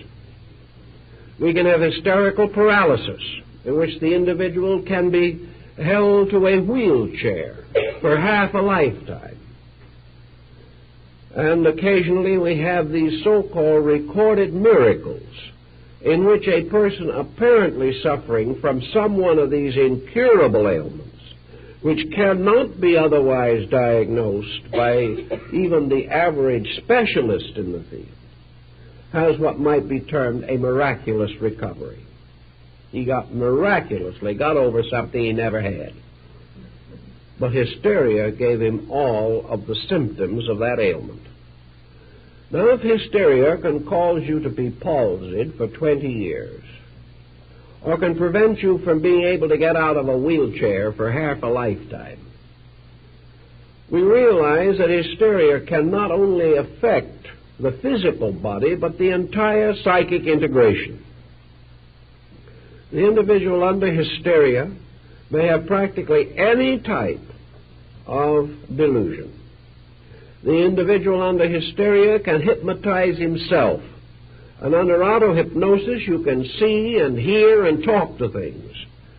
We can have hysterical paralysis, in which the individual can be held to a wheelchair for half a lifetime. And occasionally we have these so-called recorded miracles, in which a person apparently suffering from some one of these incurable ailments, which cannot be otherwise diagnosed by even the average specialist in the field, has what might be termed a miraculous recovery. He miraculously got over something he never had. But hysteria gave him all of the symptoms of that ailment. Now, if hysteria can cause you to be palsied for 20 years, or can prevent you from being able to get out of a wheelchair for half a lifetime. We realize that hysteria can not only affect the physical body, but the entire psychic integration. The individual under hysteria may have practically any type of delusion. The individual under hysteria can hypnotize himself. And under auto-hypnosis, you can see and hear and talk to things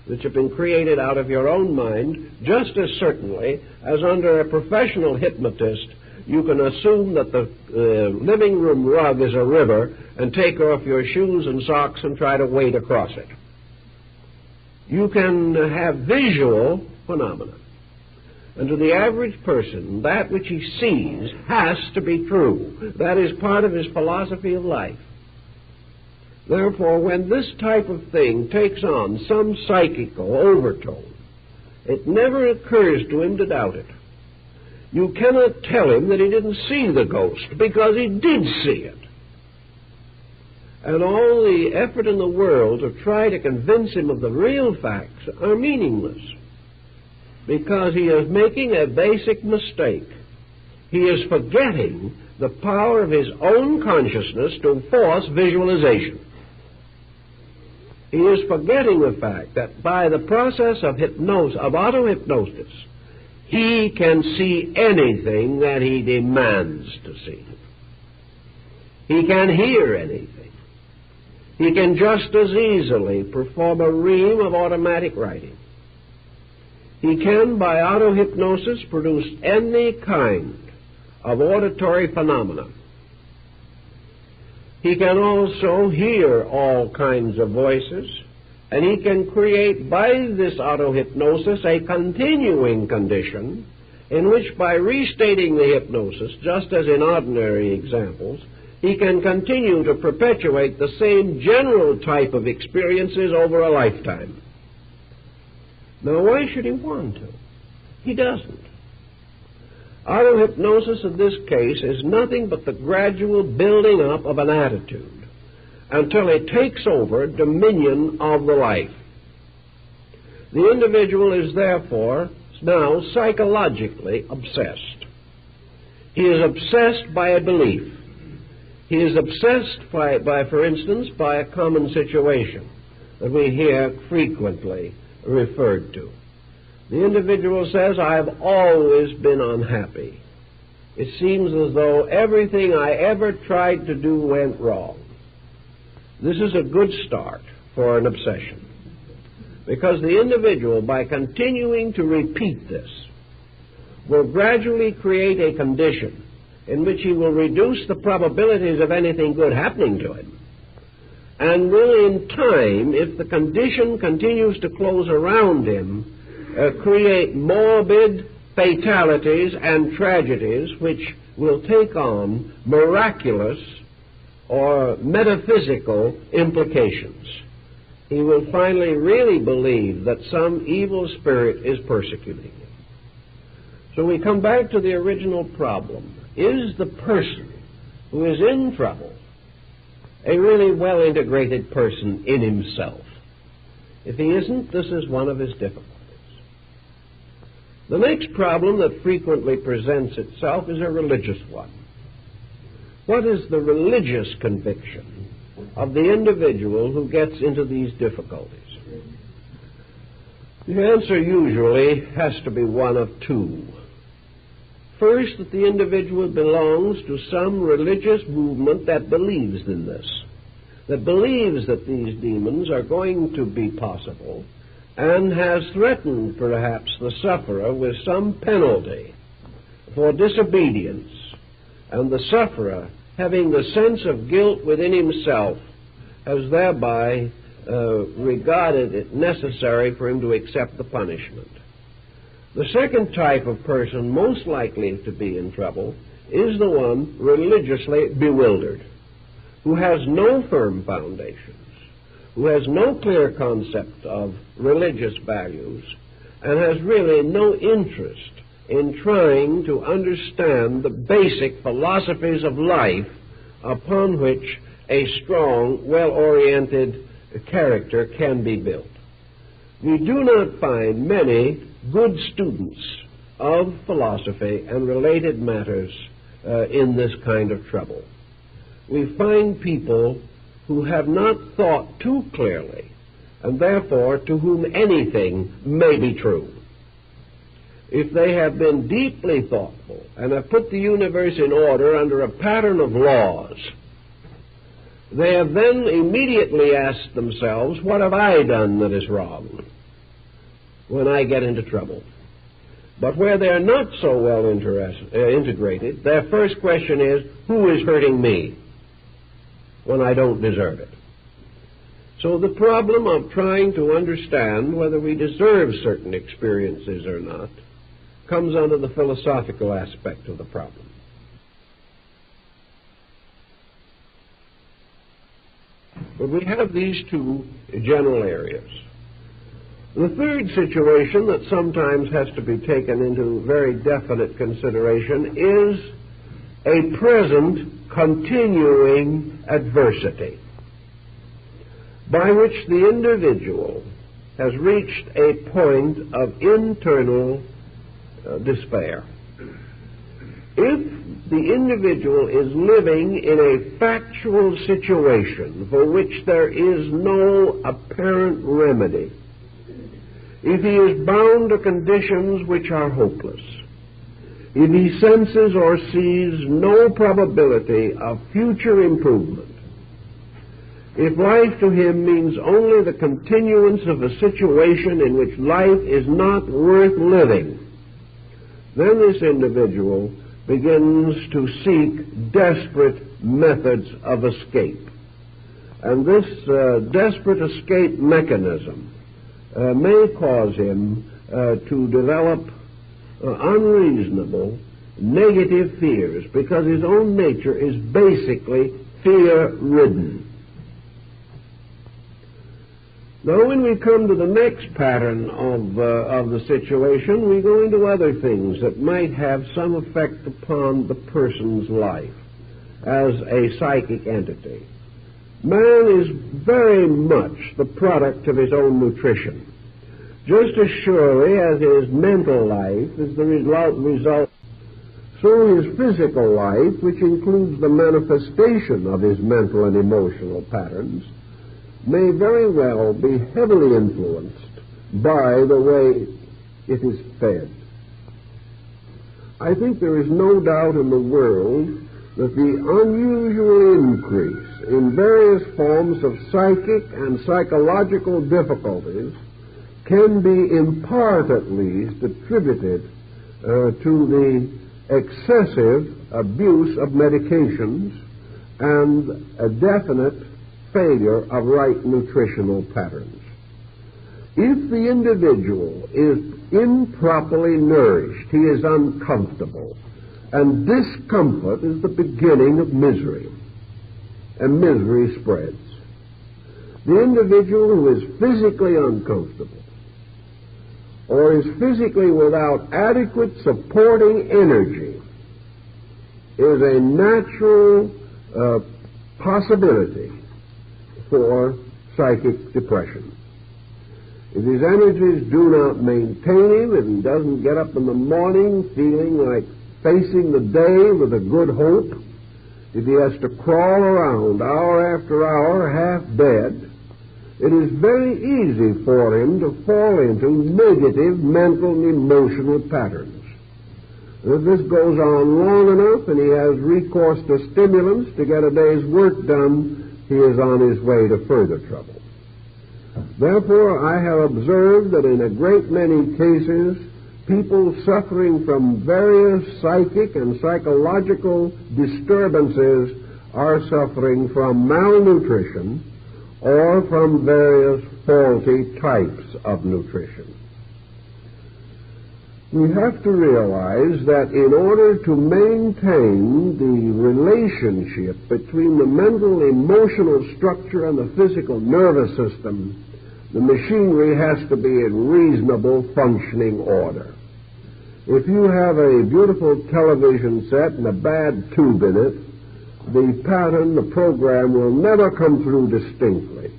which have been created out of your own mind, just as certainly as under a professional hypnotist, you can assume that the living room rug is a river and take off your shoes and socks and try to wade across it. You can have visual phenomena. And to the average person, that which he sees has to be true. That is part of his philosophy of life. Therefore, when this type of thing takes on some psychical overtone, it never occurs to him to doubt it. You cannot tell him that he didn't see the ghost, because he did see it. And all the effort in the world to try to convince him of the real facts are meaningless, because he is making a basic mistake. He is forgetting the power of his own consciousness to force visualization. He is forgetting the fact that by the process of hypnosis, of auto-hypnosis, he can see anything that he demands to see. He can hear anything. He can just as easily perform a ream of automatic writing. He can, by auto-hypnosis, produce any kind of auditory phenomena. He can also hear all kinds of voices, and he can create by this auto-hypnosis a continuing condition in which, by restating the hypnosis, just as in ordinary examples, he can continue to perpetuate the same general type of experiences over a lifetime. Now, why should he want to? He doesn't. Auto-hypnosis in this case is nothing but the gradual building up of an attitude until it takes over dominion of the life. The individual is therefore now psychologically obsessed. He is obsessed by a belief. He is obsessed by, for instance, by a common situation that we hear frequently referred to. The individual says, I have always been unhappy. It seems as though everything I ever tried to do went wrong. This is a good start for an obsession, because the individual, by continuing to repeat this, will gradually create a condition in which he will reduce the probabilities of anything good happening to him, and will in time, if the condition continues to close around him, create morbid fatalities and tragedies which will take on miraculous or metaphysical implications. He will finally really believe that some evil spirit is persecuting him. So we come back to the original problem. Is the person who is in trouble a really well-integrated person in himself? If he isn't, this is one of his difficulties. The next problem that frequently presents itself is a religious one. What is the religious conviction of the individual who gets into these difficulties? The answer usually has to be one of two. First, that the individual belongs to some religious movement that believes in this, that believes that these demons are going to be possible, and has threatened, perhaps, the sufferer with some penalty for disobedience, and the sufferer, having the sense of guilt within himself, has thereby regarded it necessary for him to accept the punishment. The second type of person most likely to be in trouble is the one religiously bewildered, who has no firm foundations, who has no clear concept of religious values, and has really no interest in trying to understand the basic philosophies of life upon which a strong, well-oriented character can be built. We do not find many good students of philosophy and related matters in this kind of trouble. We find people who have not thought too clearly, and therefore to whom anything may be true. If they have been deeply thoughtful and have put the universe in order under a pattern of laws, they have then immediately asked themselves, what have I done that is wrong when I get into trouble? But where they're not so well integrated, their first question is, who is hurting me when I don't deserve it? So the problem of trying to understand whether we deserve certain experiences or not comes under the philosophical aspect of the problem. But we have these two general areas. The third situation that sometimes has to be taken into very definite consideration is a present continuing adversity by which the individual has reached a point of internal despair. If the individual is living in a factual situation for which there is no apparent remedy, if he is bound to conditions which are hopeless, if he senses or sees no probability of future improvement, if life to him means only the continuance of a situation in which life is not worth living, then this individual begins to seek desperate methods of escape. And this desperate escape mechanism may cause him to develop unreasonable, negative fears, because his own nature is basically fear-ridden. Now, when we come to the next pattern of the situation, we go into other things that might have some effect upon the person's life as a psychic entity. Man is very much the product of his own nutrition, just as surely as his mental life is the result. So his physical life, which includes the manifestation of his mental and emotional patterns, may very well be heavily influenced by the way it is fed. I think there is no doubt in the world that the unusual increase in various forms of psychic and psychological difficulties can be in part at least attributed to the excessive abuse of medications and a definite failure of right nutritional patterns. If the individual is improperly nourished, he is uncomfortable, and discomfort is the beginning of misery, and misery spreads. The individual who is physically uncomfortable or is physically without adequate supporting energy is a natural possibility for psychic depression. If his energies do not maintain him, if he doesn't get up in the morning feeling like facing the day with a good hope, if he has to crawl around hour after hour half dead, it is very easy for him to fall into negative mental and emotional patterns. If this goes on long enough and he has recourse to stimulants to get a day's work done, he is on his way to further trouble. Therefore, I have observed that in a great many cases, people suffering from various psychic and psychological disturbances are suffering from malnutrition or from various faulty types of nutrition. We have to realize that in order to maintain the relationship between the mental, emotional structure and the physical nervous system, the machinery has to be in reasonable functioning order. If you have a beautiful television set and a bad tube in it, the pattern, the program will never come through distinctly.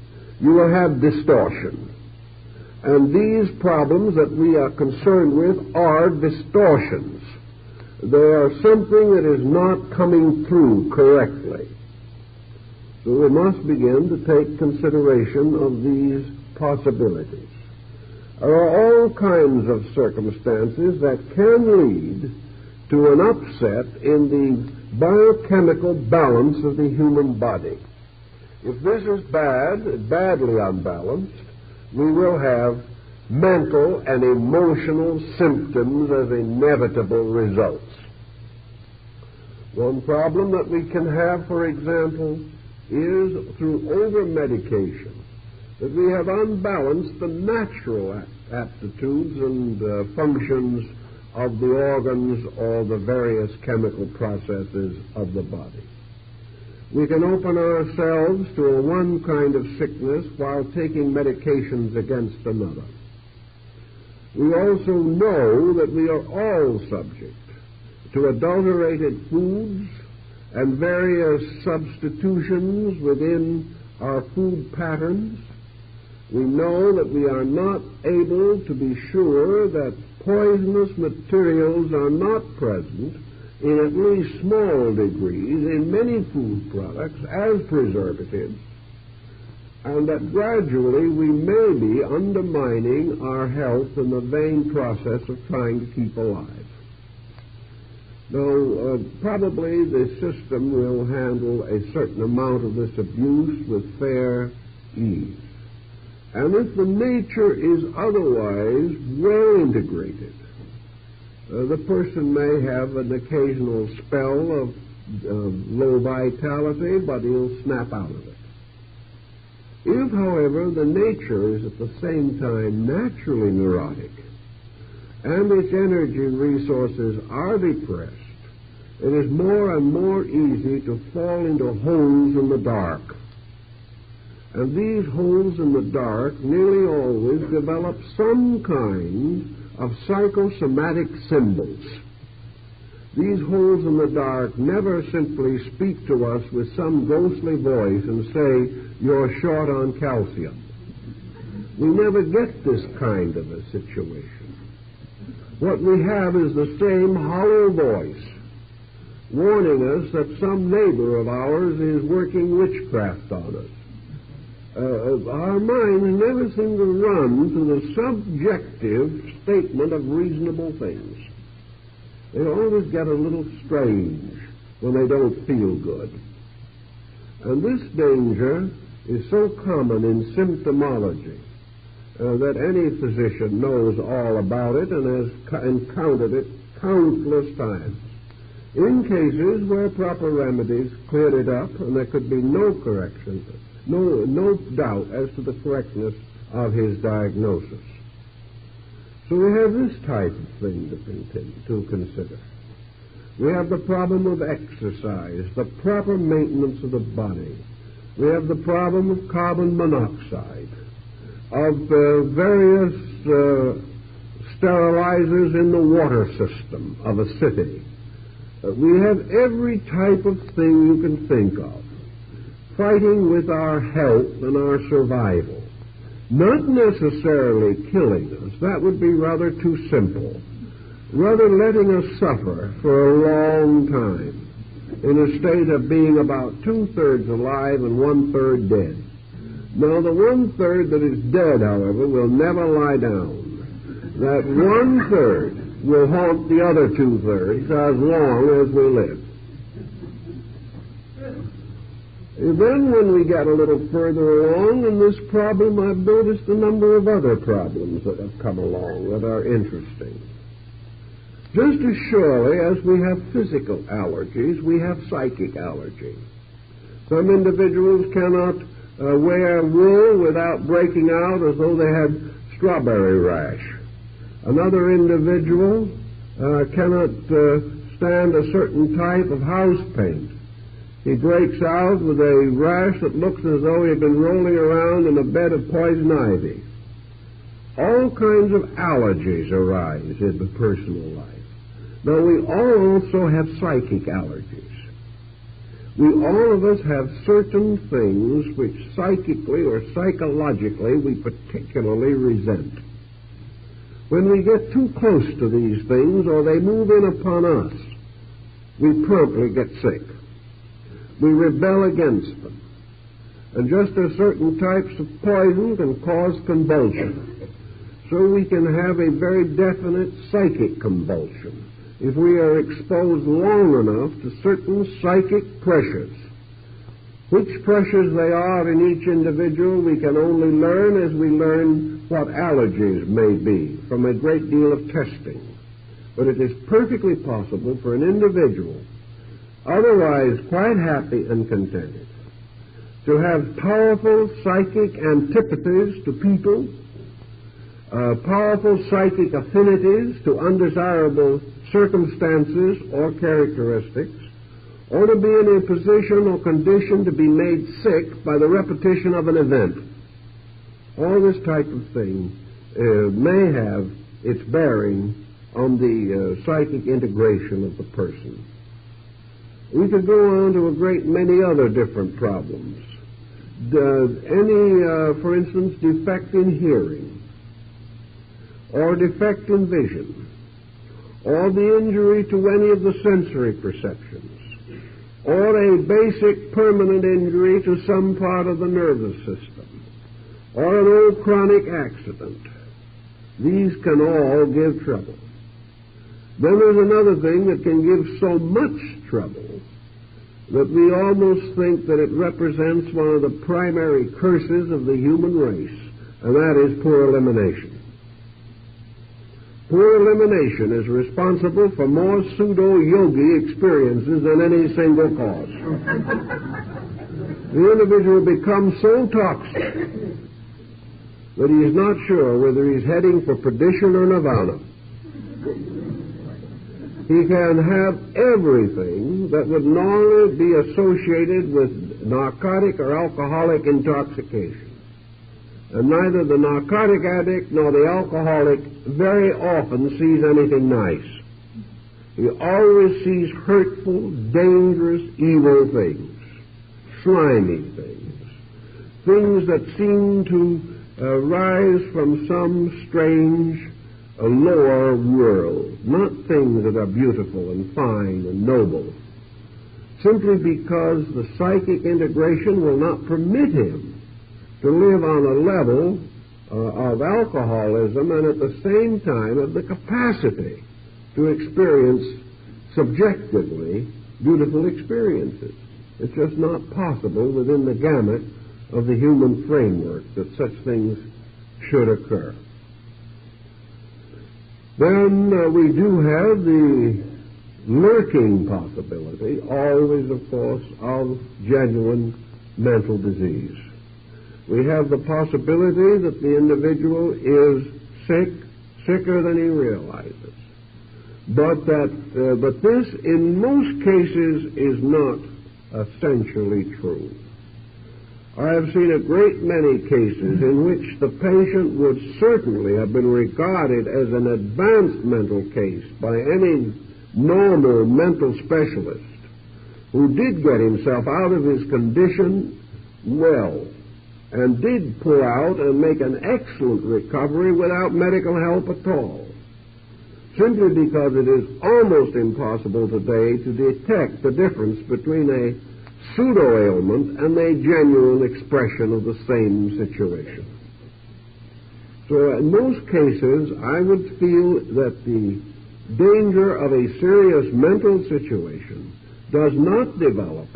you will have distortion. And these problems that we are concerned with are distortions. They are something that is not coming through correctly. So we must begin to take consideration of these possibilities. There are all kinds of circumstances that can lead to an upset in the biochemical balance of the human body. If this is badly unbalanced, we will have mental and emotional symptoms as inevitable results. One problem that we can have, for example, is through over-medication, that we have unbalanced the natural aptitudes and functions of the organs or the various chemical processes of the body. We can open ourselves to one kind of sickness while taking medications against another. We also know that we are all subject to adulterated foods and various substitutions within our food patterns. We know that we are not able to be sure that poisonous materials are not present in at least small degrees in many food products as preservatives, and that gradually we may be undermining our health in the vain process of trying to keep alive. Now, probably the system will handle a certain amount of this abuse with fair ease. And if the nature is otherwise well integrated, the person may have an occasional spell of low vitality, but he'll snap out of it. If, however, the nature is at the same time naturally neurotic, and its energy resources are depressed, it is more and more easy to fall into holes in the dark. And these holes in the dark nearly always develop some kind of psychosomatic symbols. These holes in the dark never simply speak to us with some ghostly voice and say, "You're short on calcium." We never get this kind of a situation. What we have is the same hollow voice warning us that some neighbor of ours is working witchcraft on us. Our minds never seem to run to the subjective statement of reasonable things. They always get a little strange when they don't feel good. And this danger is so common in symptomology that any physician knows all about it and has encountered it countless times. In cases where proper remedies cleared it up and there could be no correction, no doubt as to the correctness of his diagnosis. So we have this type of thing to consider. We have the problem of exercise, the proper maintenance of the body. We have the problem of carbon monoxide, of various sterilizers in the water system of a city. We have every type of thing you can think of, fighting with our health and our survival. Not necessarily killing us, that would be rather too simple. Rather letting us suffer for a long time, in a state of being about 2/3 alive and 1/3 dead. Now, the 1/3 that is dead, however, will never lie down. That 1/3 will haunt the other 2/3 as long as we live. And then when we get a little further along in this problem, I've noticed a number of other problems that have come along that are interesting. Just as surely as we have physical allergies, we have psychic allergy. Some individuals cannot wear wool without breaking out as though they had strawberry rash. Another individual cannot stand a certain type of house paint. He breaks out with a rash that looks as though he had been rolling around in a bed of poison ivy. All kinds of allergies arise in the personal life. Now, we all also have psychic allergies. All of us have certain things which psychically or psychologically we particularly resent. When we get too close to these things or they move in upon us, we promptly get sick. We rebel against them. And just as certain types of poison can cause convulsion, so we can have a very definite psychic convulsion if we are exposed long enough to certain psychic pressures. Which pressures they are in each individual we can only learn as we learn what allergies may be from a great deal of testing. But it is perfectly possible for an individual, otherwise quite happy and contented, to have powerful psychic antipathies to people, powerful psychic affinities to undesirable circumstances or characteristics, or to be in a position or condition to be made sick by the repetition of an event. All this type of thing may have its bearing on the psychic integration of the person. We could go on to a great many other different problems. For instance, defect in hearing, or defect in vision, or the injury to any of the sensory perceptions, or a basic permanent injury to some part of the nervous system, or an old chronic accident. These can all give trouble. Then there's another thing that can give so much trouble that we almost think that it represents one of the primary curses of the human race, and that is poor elimination. Poor elimination is responsible for more pseudo-yogi experiences than any single cause. The individual becomes so toxic that he is not sure whether he's heading for perdition or nirvana. He can have everything that would normally be associated with narcotic or alcoholic intoxication. And neither the narcotic addict nor the alcoholic very often sees anything nice. He always sees hurtful, dangerous, evil things, slimy things that seem to rise from some strange lower world, not things that are beautiful and fine and noble, simply because the psychic integration will not permit him to live on a level of alcoholism and at the same time of the capacity to experience subjectively beautiful experiences. It's just not possible within the gamut of the human framework that such things should occur. Then we do have the lurking possibility, always of course, of genuine mental disease. We have the possibility that the individual is sicker than he realizes. But this, in most cases, is not essentially true. I have seen a great many cases in which the patient would certainly have been regarded as an advanced mental case by any normal mental specialist who did get himself out of his condition well, and did pull out and make an excellent recovery without medical help at all, simply because it is almost impossible today to detect the difference between a pseudo-ailment and a genuine expression of the same situation. So in most cases, I would feel that the danger of a serious mental situation does not develop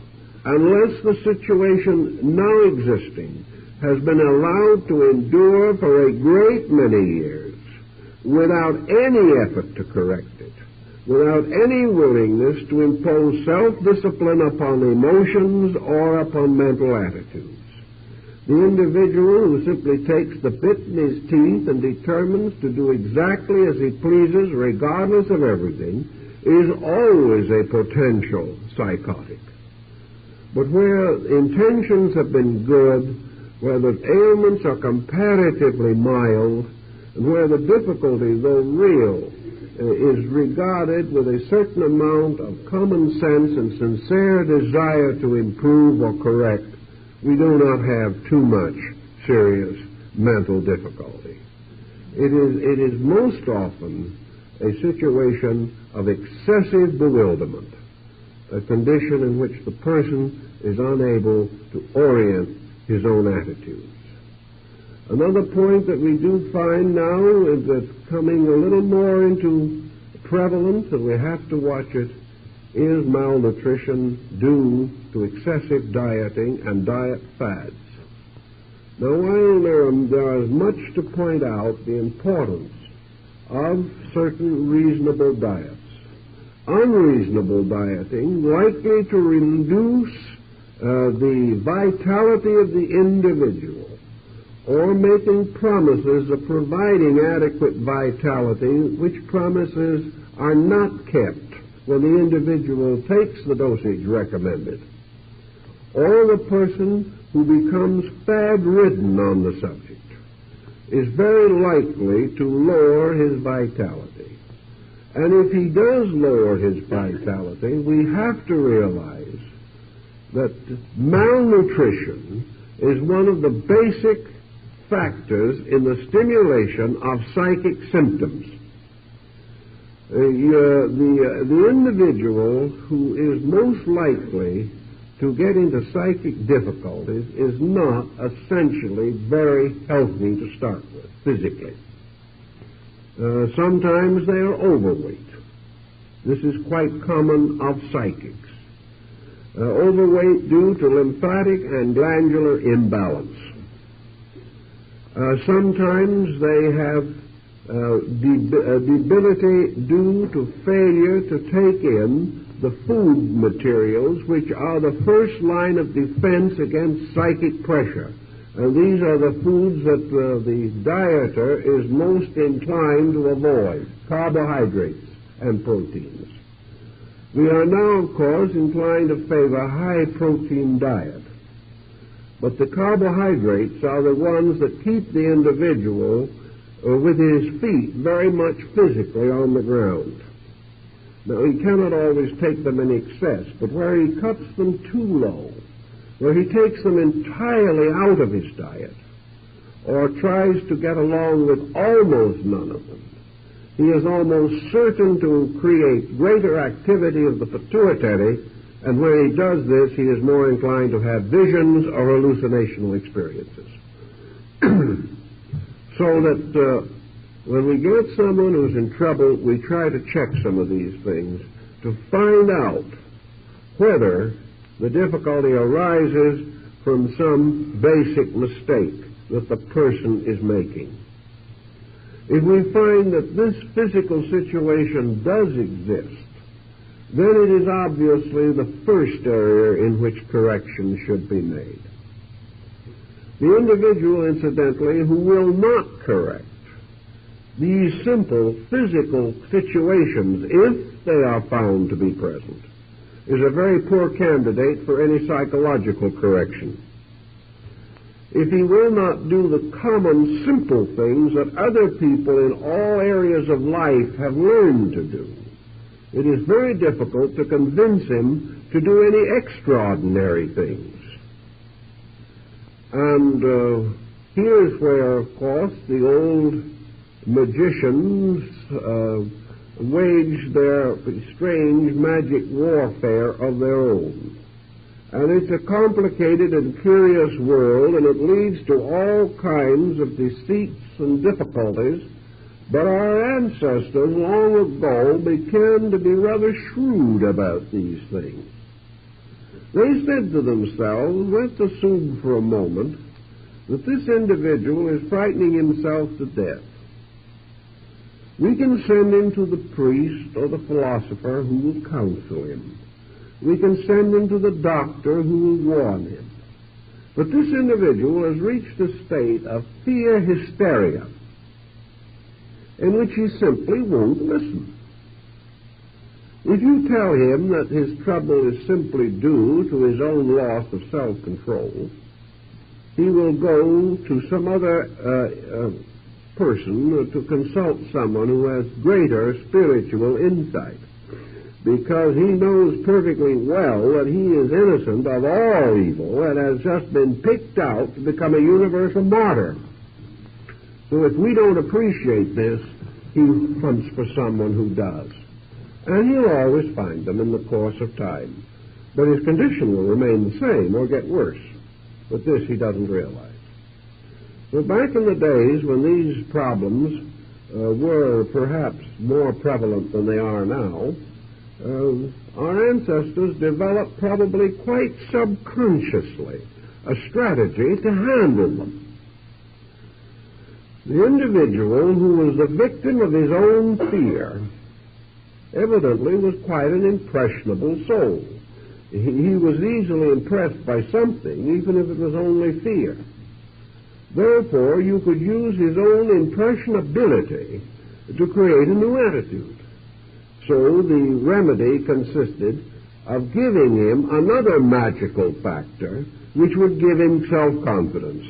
unless the situation now existing has been allowed to endure for a great many years without any effort to correct it, without any willingness to impose self-discipline upon emotions or upon mental attitudes. The individual who simply takes the bit in his teeth and determines to do exactly as he pleases regardless of everything is always a potential psychotic. But where intentions have been good, where the ailments are comparatively mild, and where the difficulty, though real, is regarded with a certain amount of common sense and sincere desire to improve or correct, we do not have too much serious mental difficulty. It is most often a situation of excessive bewilderment, a condition in which the person is unable to orient his own attitudes. Another point that we do find now is that's coming a little more into prevalence, and we have to watch it, is malnutrition due to excessive dieting and diet fads. Now, while there is much to point out the importance of certain reasonable diets, unreasonable dieting likely to reduce the vitality of the individual, or making promises of providing adequate vitality, which promises are not kept when the individual takes the dosage recommended, or the person who becomes fad-ridden on the subject is very likely to lower his vitality. And if he does lower his vitality, we have to realize that malnutrition is one of the basic factors in the stimulation of psychic symptoms. The individual who is most likely to get into psychic difficulties is not essentially very healthy to start with, physically. Sometimes they are overweight. This is quite common of psychics. Overweight due to lymphatic and glandular imbalance. Sometimes they have debility due to failure to take in the food materials, which are the first line of defense against psychic pressure. And these are the foods that the dieter is most inclined to avoid: carbohydrates and proteins. We are now, of course, inclined to favor a high-protein diet. But the carbohydrates are the ones that keep the individual with his feet very much physically on the ground. Now, he cannot always take them in excess, but where he cuts them too low, where he takes them entirely out of his diet, or tries to get along with almost none of them, he is almost certain to create greater activity of the pituitary, and when he does this, he is more inclined to have visions or hallucinational experiences. So that when we get someone who's in trouble, we try to check some of these things to find out whether the difficulty arises from some basic mistake that the person is making. If we find that this physical situation does exist, then it is obviously the first area in which correction should be made. The individual, incidentally, who will not correct these simple physical situations, if they are found to be present, is a very poor candidate for any psychological correction. If he will not do the common simple things that other people in all areas of life have learned to do, it is very difficult to convince him to do any extraordinary things. And here's where, of course, the old magicians wage their strange magic warfare of their own. And it's a complicated and curious world, and it leads to all kinds of deceits and difficulties. But our ancestors long ago began to be rather shrewd about these things. They said to themselves, let's assume for a moment that this individual is frightening himself to death. We can send him to the priest or the philosopher who will counsel him. We can send him to the doctor who will warn him. But this individual has reached a state of fear hysteria in which he simply won't listen. If you tell him that his trouble is simply due to his own loss of self-control, he will go to some other person to consult someone who has greater spiritual insight, because he knows perfectly well that he is innocent of all evil and has just been picked out to become a universal martyr. So if we don't appreciate this, he hunts for someone who does. And he'll always find them in the course of time. But his condition will remain the same or get worse. But this he doesn't realize. So back in the days when these problems were perhaps more prevalent than they are now, our ancestors developed probably quite subconsciously a strategy to handle them. The individual who was the victim of his own fear evidently was quite an impressionable soul. He was easily impressed by something, even if it was only fear. Therefore, you could use his own impressionability to create a new attitude. So the remedy consisted of giving him another magical factor which would give him self-confidence.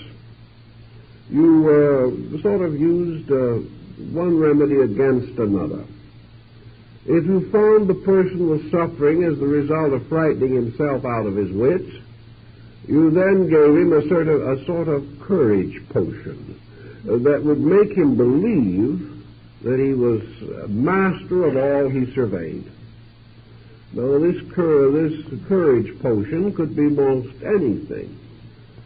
You sort of used one remedy against another. If you found the person was suffering as the result of frightening himself out of his wits, you then gave him a sort of courage potion that would make him believe that he was master of all he surveyed. Now, this courage potion could be most anything.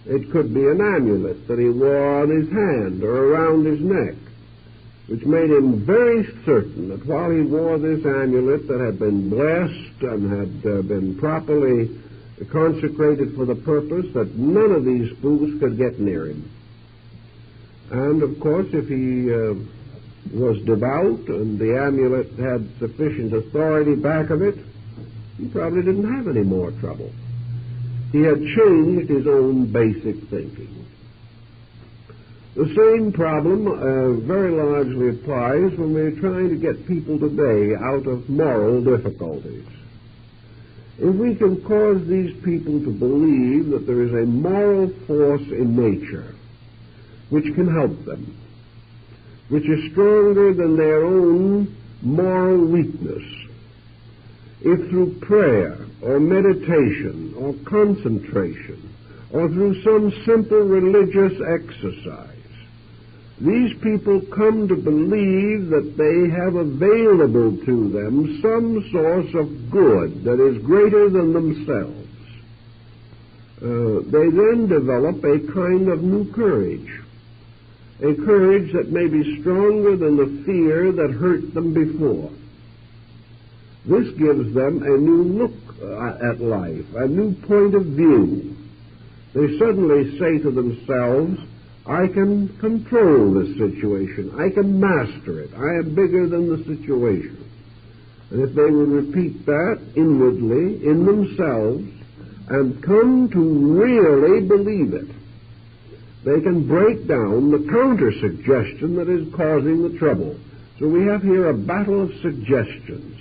It could be an amulet that he wore on his hand or around his neck, which made him very certain that while he wore this amulet that had been blessed and had been properly consecrated for the purpose, that none of these spooks could get near him. And, of course, if he was devout and the amulet had sufficient authority back of it, he probably didn't have any more trouble. He had changed his own basic thinking. The same problem very largely applies when we're trying to get people today out of moral difficulties. If we can cause these people to believe that there is a moral force in nature which can help them, which is stronger than their own moral weakness, if through prayer or meditation or concentration or through some simple religious exercise, these people come to believe that they have available to them some source of good that is greater than themselves, they then develop a kind of new courage, a courage that may be stronger than the fear that hurt them before. This gives them a new look at life, a new point of view. They suddenly say to themselves, I can control this situation. I can master it. I am bigger than the situation. And if they will repeat that inwardly, in themselves, and come to really believe it, they can break down the counter-suggestion that is causing the trouble. So we have here a battle of suggestions.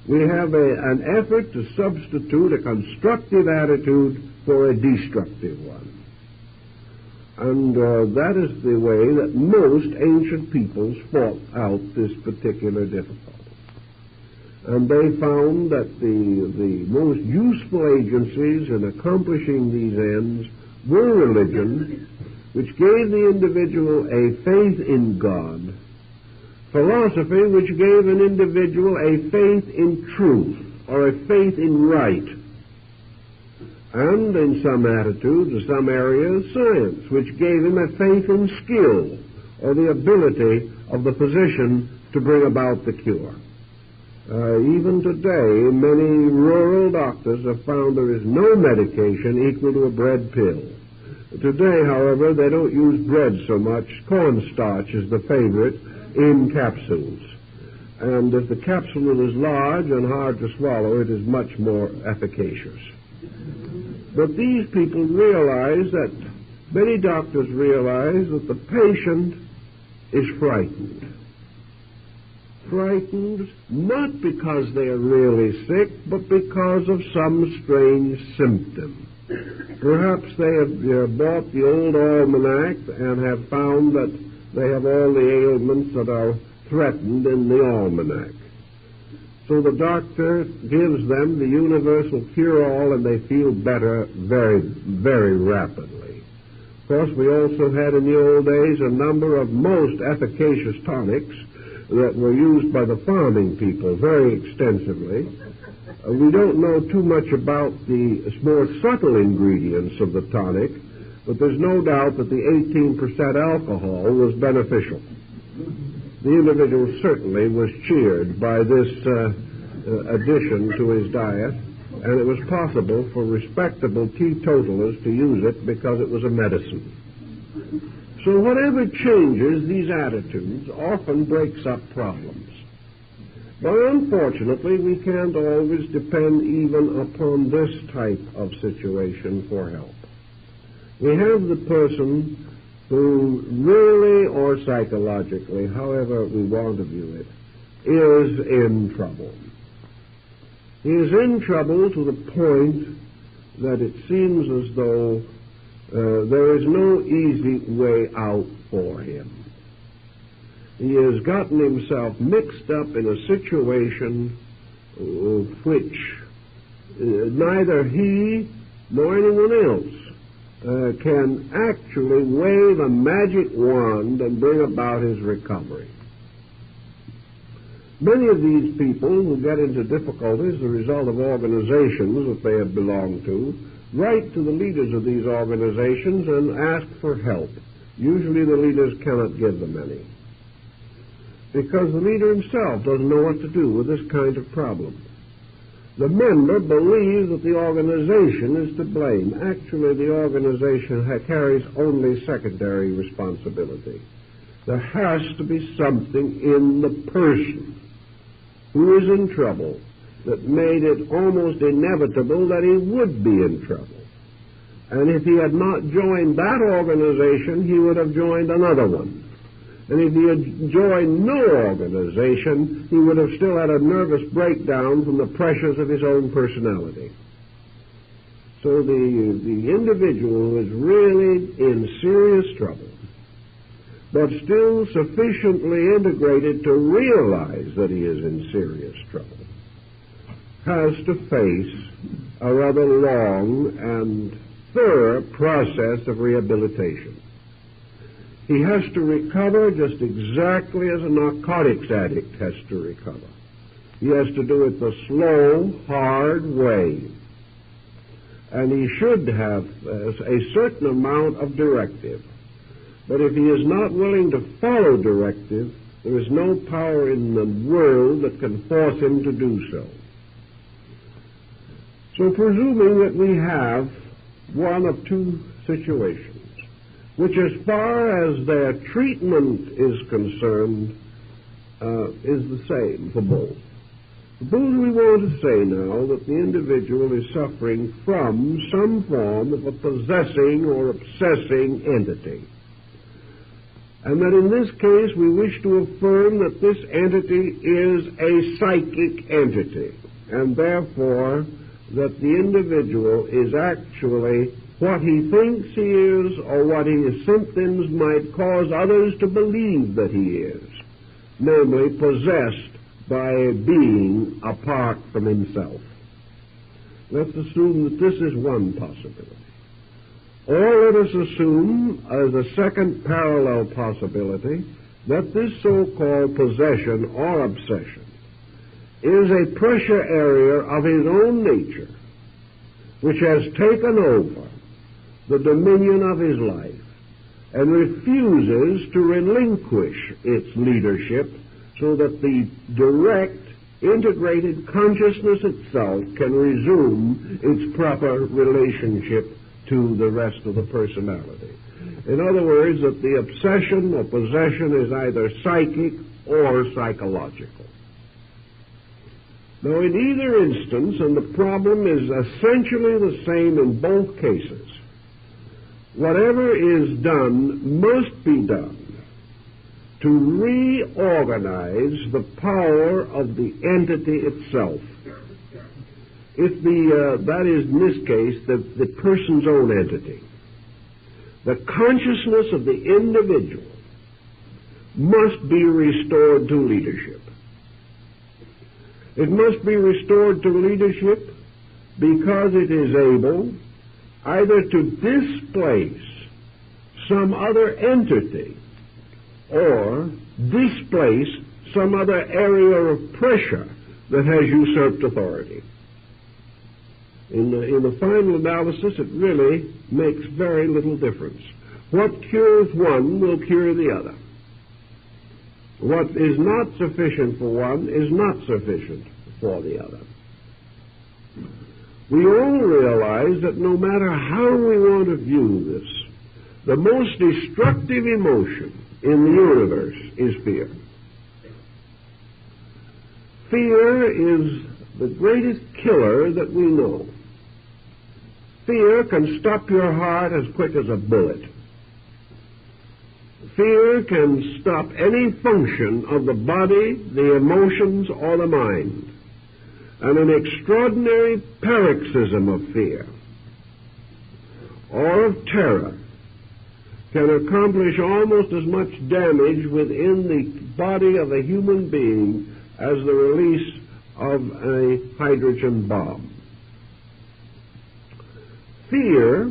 We have an effort to substitute a constructive attitude for a destructive one. And that is the way that most ancient peoples fought out this particular difficulty. And they found that the most useful agencies in accomplishing these ends were religion, which gave the individual a faith in God, philosophy, which gave an individual a faith in truth, or a faith in right, and in some attitudes or some areas, science, which gave him a faith in skill, or the ability of the physician to bring about the cure. Even today, many rural doctors have found there is no medication equal to a bread pill. Today, however, they don't use bread so much. Cornstarch is the favorite in capsules. And if the capsule is large and hard to swallow, it is much more efficacious. But these people realize that, many doctors realize that the patient is frightened. Frightened not because they are really sick, but because of some strange symptom. Perhaps they have bought the old almanac and have found that They have all the ailments that are threatened in the almanac. So the doctor gives them the universal cure-all, and they feel better very, very rapidly. Of course, we also had in the old days a number of most efficacious tonics that were used by the farming people very extensively. We don't know too much about the more subtle ingredients of the tonic, but there's no doubt that the 18% alcohol was beneficial. The individual certainly was cheered by this addition to his diet, and it was possible for respectable teetotalers to use it because it was a medicine. So whatever changes these attitudes often breaks up problems. But unfortunately, we can't always depend even upon this type of situation for help. We have the person who really, or psychologically, however we want to view it, is in trouble. He is in trouble to the point that it seems as though there is no easy way out for him. He has gotten himself mixed up in a situation which neither he nor anyone else can actually wave a magic wand and bring about his recovery. Many of these people who get into difficulties as a result of organizations that they have belonged to write to the leaders of these organizations and ask for help. Usually the leaders cannot give them any, because the leader himself doesn't know what to do with this kind of problem. The member believes that the organization is to blame. Actually, the organization carries only secondary responsibility. There has to be something in the person who is in trouble that made it almost inevitable that he would be in trouble. And if he had not joined that organization, he would have joined another one. And if he had joined no organization, he would have still had a nervous breakdown from the pressures of his own personality. So the individual who is really in serious trouble, but still sufficiently integrated to realize that he is in serious trouble, has to face a rather long and thorough process of rehabilitation. He has to recover just exactly as a narcotics addict has to recover. He has to do it the slow, hard way. And he should have a certain amount of directive. But if he is not willing to follow directive, there is no power in the world that can force him to do so. So presuming that we have one of two situations, which as far as their treatment is concerned, is the same for both. Suppose we want to say now that the individual is suffering from some form of a possessing or obsessing entity, and that in this case we wish to affirm that this entity is a psychic entity, and therefore that the individual is actually what he thinks he is, or what his symptoms might cause others to believe that he is, namely possessed by a being apart from himself. Let's assume that this is one possibility. Or let us assume as a second parallel possibility that this so-called possession or obsession is a pressure area of his own nature which has taken over the dominion of his life and refuses to relinquish its leadership so that the direct, integrated consciousness itself can resume its proper relationship to the rest of the personality. In other words, that the obsession or possession is either psychic or psychological. Now, in either instance, and the problem is essentially the same in both cases, whatever is done must be done to reorganize the power of the entity itself. If that is, in this case, the person's own entity. The consciousness of the individual must be restored to leadership. It must be restored to leadership because it is able either to displace some other entity or displace some other area of pressure that has usurped authority. In the final analysis, it really makes very little difference. What cures one will cure the other. What is not sufficient for one is not sufficient for the other. We all realize that no matter how we want to view this, the most destructive emotion in the universe is fear. Fear is the greatest killer that we know. Fear can stop your heart as quick as a bullet. Fear can stop any function of the body, the emotions, or the mind. And an extraordinary paroxysm of fear or of terror can accomplish almost as much damage within the body of a human being as the release of a hydrogen bomb. Fear,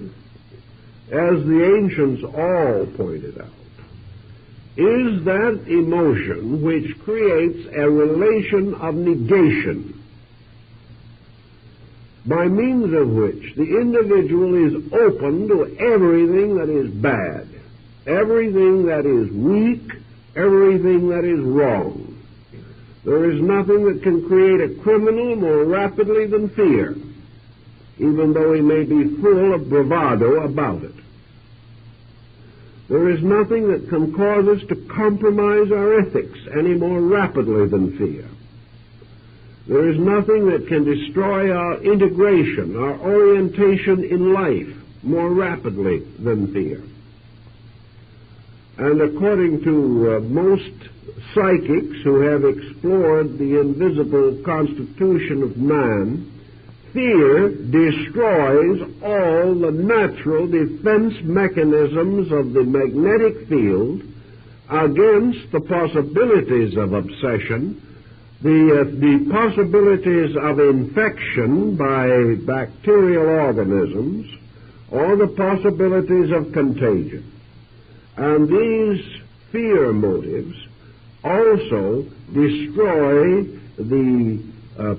as the ancients all pointed out, is that emotion which creates a relation of negation, by means of which the individual is open to everything that is bad, everything that is weak, everything that is wrong. There is nothing that can create a criminal more rapidly than fear, even though he may be full of bravado about it. There is nothing that can cause us to compromise our ethics any more rapidly than fear. There is nothing that can destroy our integration, our orientation in life more rapidly than fear. And according to most psychics who have explored the invisible constitution of man, fear destroys all the natural defense mechanisms of the magnetic field against the possibilities of obsession, the possibilities of infection by bacterial organisms, or the possibilities of contagion. And these fear motives also destroy the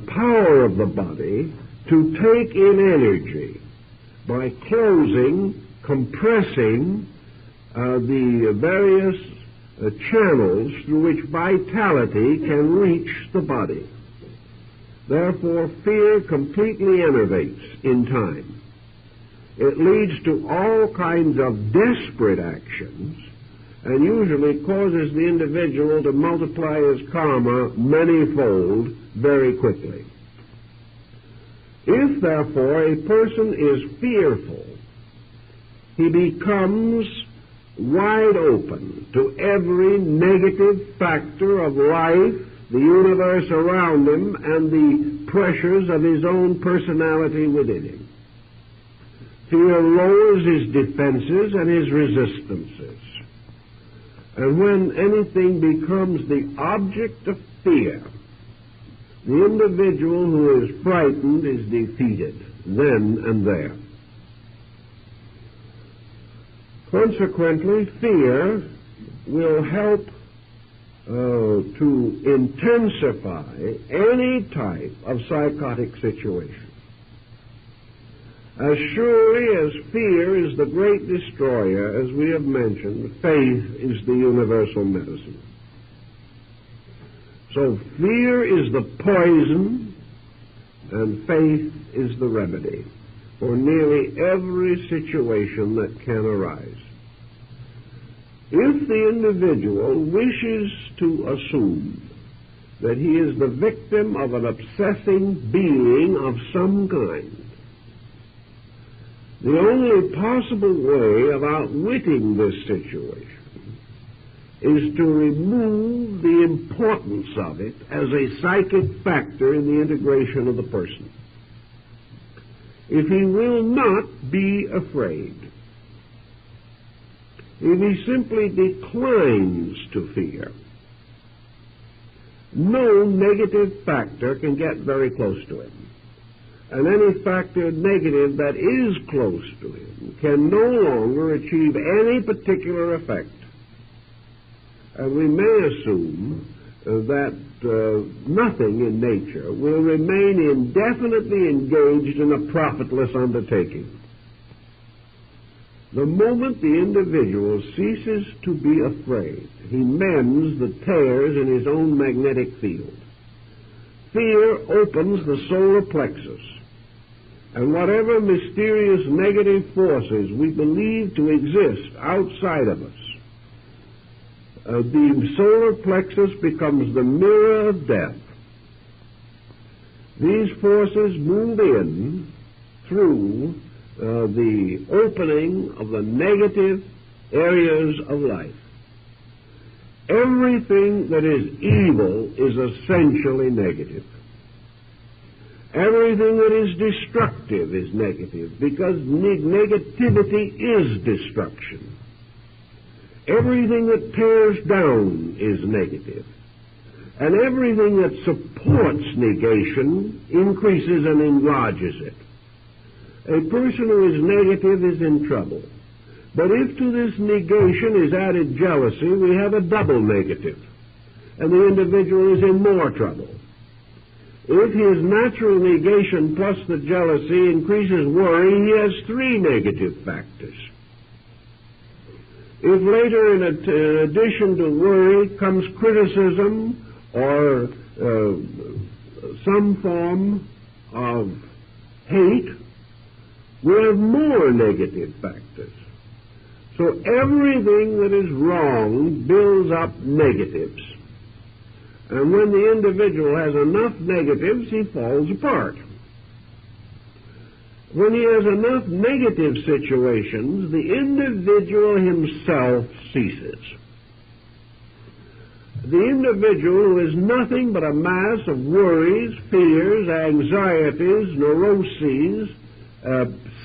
power of the body to take in energy by closing, compressing the various channels through which vitality can reach the body. Therefore, fear completely enervates in time. It leads to all kinds of desperate actions and usually causes the individual to multiply his karma manyfold very quickly. If, therefore, a person is fearful, he becomes wide open to every negative factor of life, the universe around him, and the pressures of his own personality within him. Fear lowers his defenses and his resistances. And when anything becomes the object of fear, the individual who is frightened is defeated then and there. Consequently, fear will help to intensify any type of psychotic situation. As surely as fear is the great destroyer, as we have mentioned, faith is the universal medicine. So fear is the poison and faith is the remedy for nearly every situation that can arise. If the individual wishes to assume that he is the victim of an obsessing being of some kind, the only possible way of outwitting this situation is to remove the importance of it as a psychic factor in the integration of the person. If he will not be afraid, if he simply declines to fear, no negative factor can get very close to him. And any factor negative that is close to him can no longer achieve any particular effect. And we may assume that nothing in nature will remain indefinitely engaged in a profitless undertaking. The moment the individual ceases to be afraid, he mends the tears in his own magnetic field. Fear opens the solar plexus, and whatever mysterious negative forces we believe to exist outside of us, the solar plexus becomes the mirror of death. These forces move in through the opening of the negative areas of life. Everything that is evil is essentially negative. Everything that is destructive is negative, because negativity is destruction. Everything that tears down is negative. And everything that supports negation increases and enlarges it. A person who is negative is in trouble. But if to this negation is added jealousy, we have a double negative, and the individual is in more trouble. If his natural negation plus the jealousy increases worry, he has three negative factors. If later, in addition to worry, comes criticism or some form of hate, we have more negative factors. So everything that is wrong builds up negatives. And when the individual has enough negatives, he falls apart. When he has enough negative situations, the individual himself ceases. The individual who is nothing but a mass of worries, fears, anxieties, neuroses,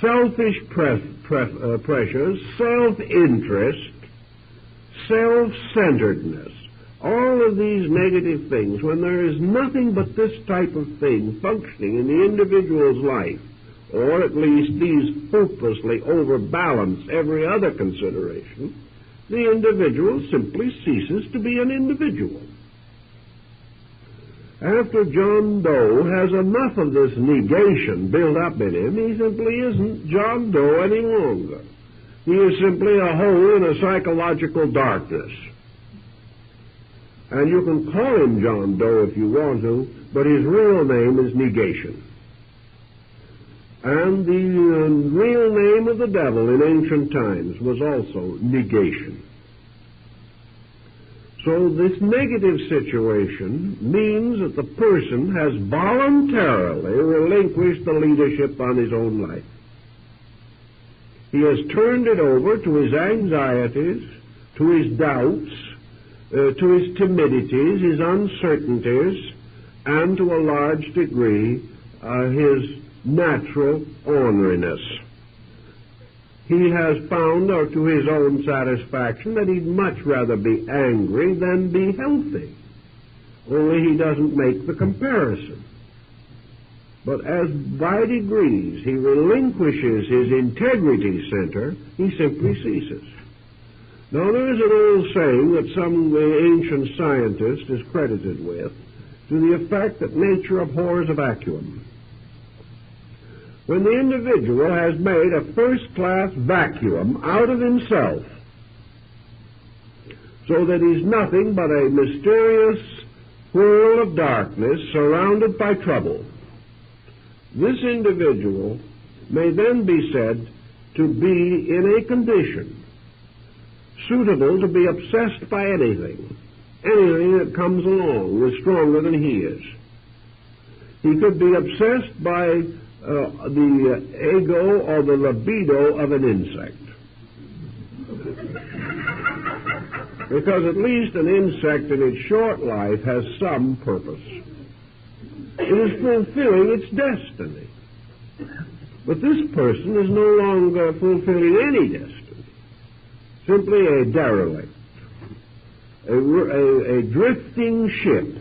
selfish pressures, self-interest, self-centeredness, all of these negative things, when there is nothing but this type of thing functioning in the individual's life, or at least these hopelessly overbalance every other consideration, the individual simply ceases to be an individual. After John Doe has enough of this negation built up in him, he simply isn't John Doe any longer. He is simply a hole in a psychological darkness. And you can call him John Doe if you want to, but his real name is negation. And the real name of the devil in ancient times was also negation. So this negative situation means that the person has voluntarily relinquished the leadership on his own life. He has turned it over to his anxieties, to his doubts, to his timidities, his uncertainties, and to a large degree his natural orneriness. He has found, or to his own satisfaction, that he'd much rather be angry than be healthy. Only he doesn't make the comparison. But as by degrees he relinquishes his integrity center, he simply ceases. Now there is an old saying that some ancient scientist is credited with, to the effect that nature abhors a vacuum. When the individual has made a first-class vacuum out of himself, so that he's nothing but a mysterious whirl of darkness surrounded by trouble, this individual may then be said to be in a condition suitable to be obsessed by anything that comes along with stronger than he is. He could be obsessed by the ego or the libido of an insect. Because at least an insect in its short life has some purpose. It is fulfilling its destiny. But this person is no longer fulfilling any destiny. simply a derelict, a drifting ship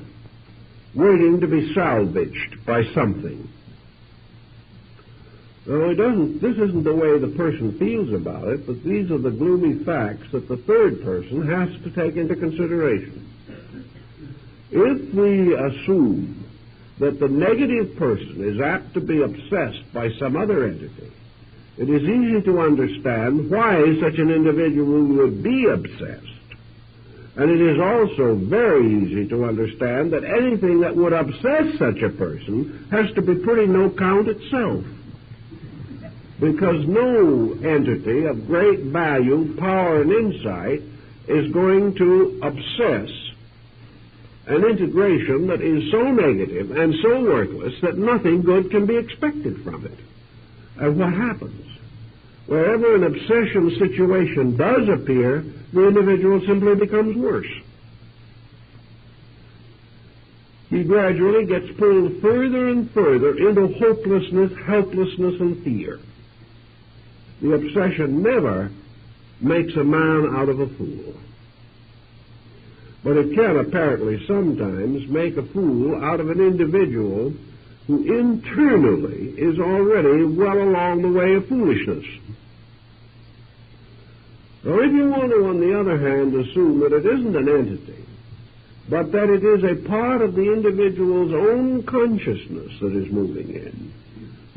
waiting to be salvaged by something. Now, this isn't the way the person feels about it, but these are the gloomy facts that the third person has to take into consideration. If we assume that the negative person is apt to be obsessed by some other entity, it is easy to understand why such an individual would be obsessed. And it is also very easy to understand that anything that would obsess such a person has to be pretty no count itself. Because no entity of great value, power, and insight is going to obsess an integration that is so negative and so worthless that nothing good can be expected from it. And what happens? Wherever an obsession situation does appear, the individual simply becomes worse. He gradually gets pulled further and further into hopelessness, helplessness, and fear. The obsession never makes a man out of a fool. But it can apparently sometimes make a fool out of an individual who internally is already well along the way of foolishness. Now, if you want to, on the other hand, assume that it isn't an entity, but that it is a part of the individual's own consciousness that is moving in,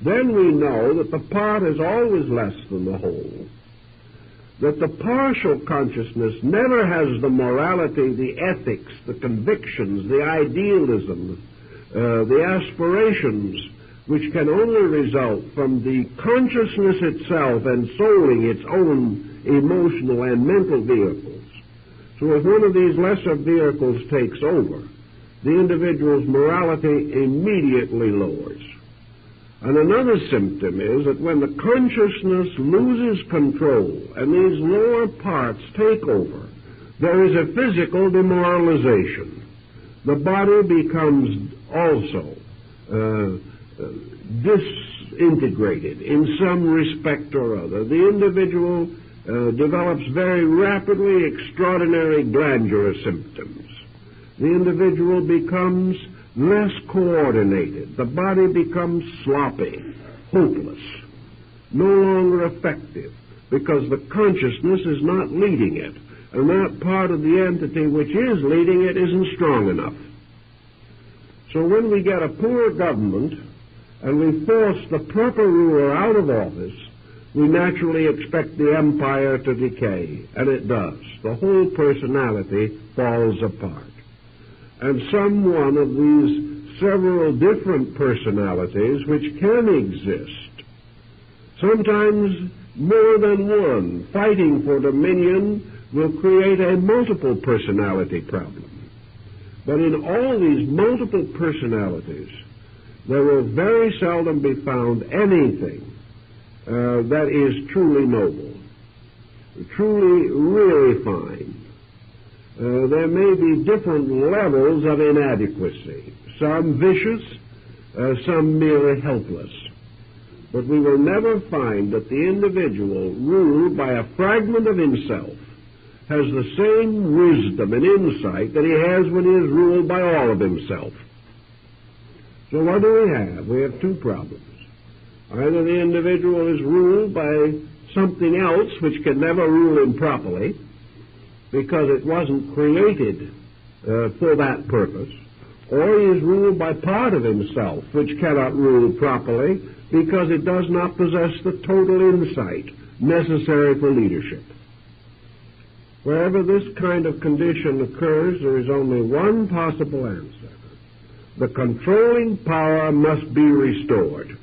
then we know that the part is always less than the whole, that the partial consciousness never has the morality, the ethics, the convictions, the idealism, the aspirations, which can only result from the consciousness itself ensouling its own emotional and mental vehicles. So if one of these lesser vehicles takes over, the individual's morality immediately lowers. And another symptom is that when the consciousness loses control and these lower parts take over, there is a physical demoralization. The body becomes also disintegrated in some respect or other. The individual develops very rapidly extraordinary glandular symptoms. The individual becomes less coordinated. The body becomes sloppy, hopeless, no longer effective, because the consciousness is not leading it, and that part of the entity which is leading it isn't strong enough. So when we get a poor government and we force the proper ruler out of office, we naturally expect the empire to decay, and it does. The whole personality falls apart. And some one of these several different personalities which can exist, sometimes more than one, fighting for dominion, will create a multiple personality problem. But in all these multiple personalities, there will very seldom be found anything that is truly noble, truly really fine. There may be different levels of inadequacy, some vicious, some merely helpless. But we will never find that the individual ruled by a fragment of himself has the same wisdom and insight that he has when he is ruled by all of himself. So what do we have? We have two problems. Either the individual is ruled by something else which can never rule him properly, because it wasn't created for that purpose, or he is ruled by part of himself which cannot rule properly because it does not possess the total insight necessary for leadership. Wherever this kind of condition occurs, there is only one possible answer. The controlling power must be restored.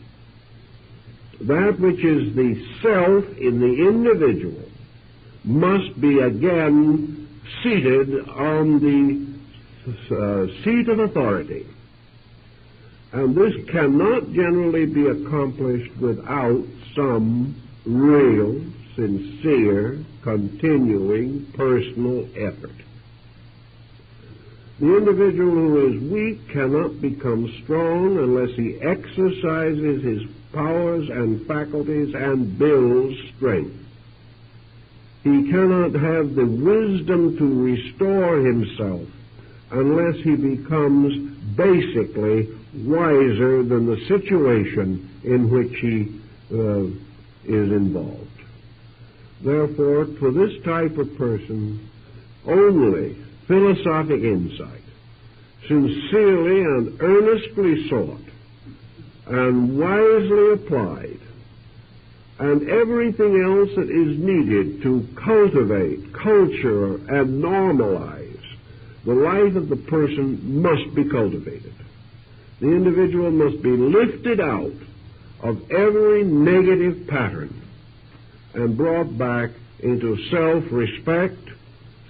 That which is the self in the individual must be again seated on the seat of authority. And this cannot generally be accomplished without some real, sincere, continuing personal effort. The individual who is weak cannot become strong unless he exercises his powers and faculties and builds strength. he cannot have the wisdom to restore himself unless he becomes basically wiser than the situation in which he is involved. Therefore, for this type of person, only philosophic insight, sincerely and earnestly sought, and wisely applied, and everything else that is needed to cultivate, culture, and normalize the life of the person must be cultivated. The individual must be lifted out of every negative pattern and brought back into self-respect,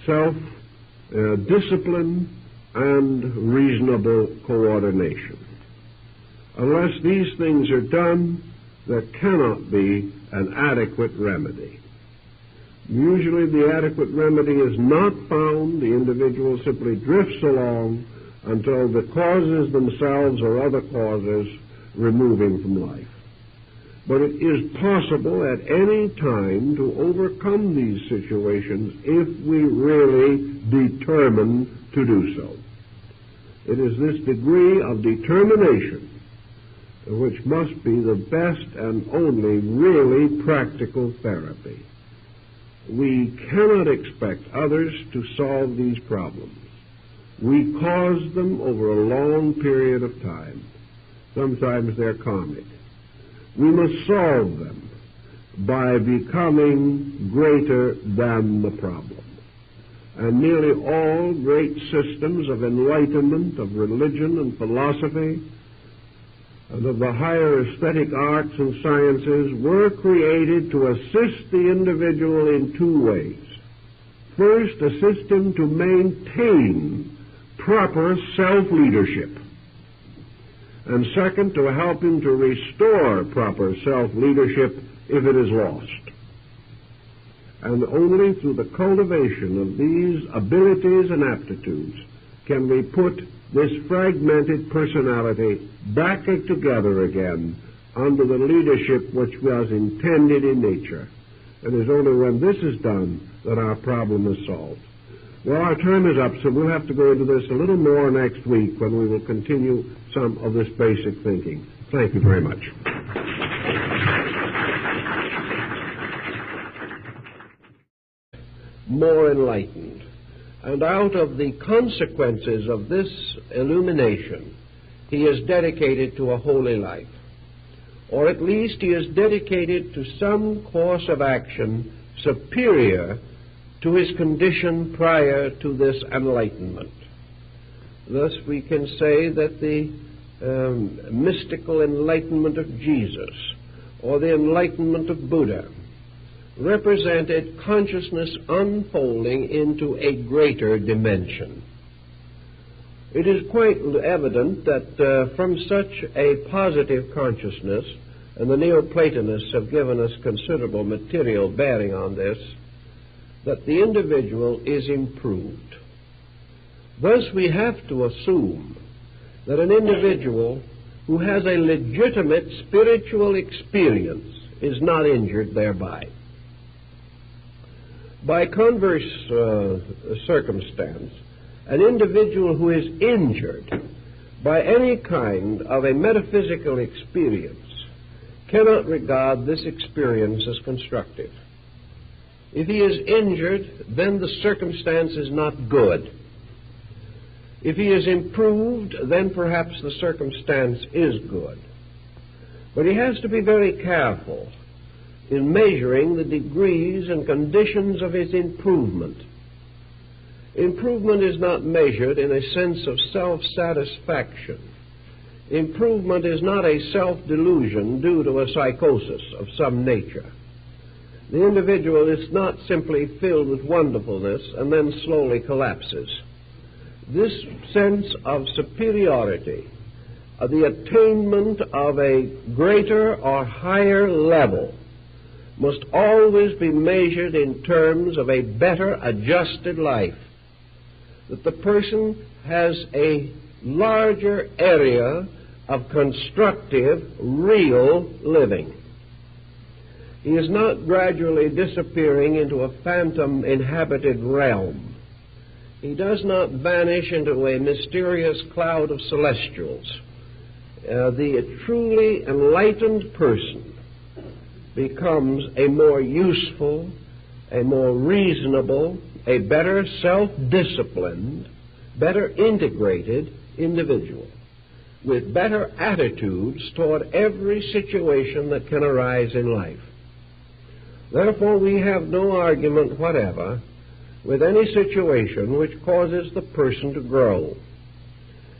self-discipline, and reasonable coordination. Unless these things are done, there cannot be an adequate remedy. Usually the adequate remedy is not found. The individual simply drifts along until the causes themselves or other causes remove him from life. But it is possible at any time to overcome these situations if we really determine to do so. It is this degree of determination which must be the best and only really practical therapy. We cannot expect others to solve these problems. We cause them over a long period of time. Sometimes they're comic. We must solve them by becoming greater than the problem. And nearly all great systems of enlightenment, of religion and philosophy, and of the higher aesthetic arts and sciences were created to assist the individual in two ways. First, assist him to maintain proper self-leadership. And second, to help him to restore proper self-leadership if it is lost. And only through the cultivation of these abilities and aptitudes can we put this fragmented personality back together again under the leadership which was intended in nature. It is only when this is done that our problem is solved. Well, our time is up, so we'll have to go into this a little more next week when we will continue some of this basic thinking. Thank you very much. More enlightened. And out of the consequences of this illumination, he is dedicated to a holy life. Or at least he is dedicated to some course of action superior to his condition prior to this enlightenment. Thus we can say that the mystical enlightenment of Jesus or the enlightenment of Buddha represented consciousness unfolding into a greater dimension. It is quite evident that from such a positive consciousness, and the Neoplatonists have given us considerable material bearing on this, that the individual is improved. Thus we have to assume that an individual who has a legitimate spiritual experience is not injured thereby. By converse circumstance, an individual who is injured by any kind of a metaphysical experience cannot regard this experience as constructive. If he is injured, then the circumstance is not good. If he is improved, then perhaps the circumstance is good. But he has to be very careful in measuring the degrees and conditions of his improvement. Improvement is not measured in a sense of self-satisfaction. Improvement is not a self-delusion due to a psychosis of some nature. The individual is not simply filled with wonderfulness and then slowly collapses. This sense of superiority, the attainment of a greater or higher level, must always be measured in terms of a better adjusted life, that the person has a larger area of constructive, real living. He is not gradually disappearing into a phantom inhabited realm. He does not vanish into a mysterious cloud of celestials. The truly enlightened person becomes a more useful, a more reasonable, a better self-disciplined, better integrated individual with better attitudes toward every situation that can arise in life. Therefore, we have no argument whatever with any situation which causes the person to grow.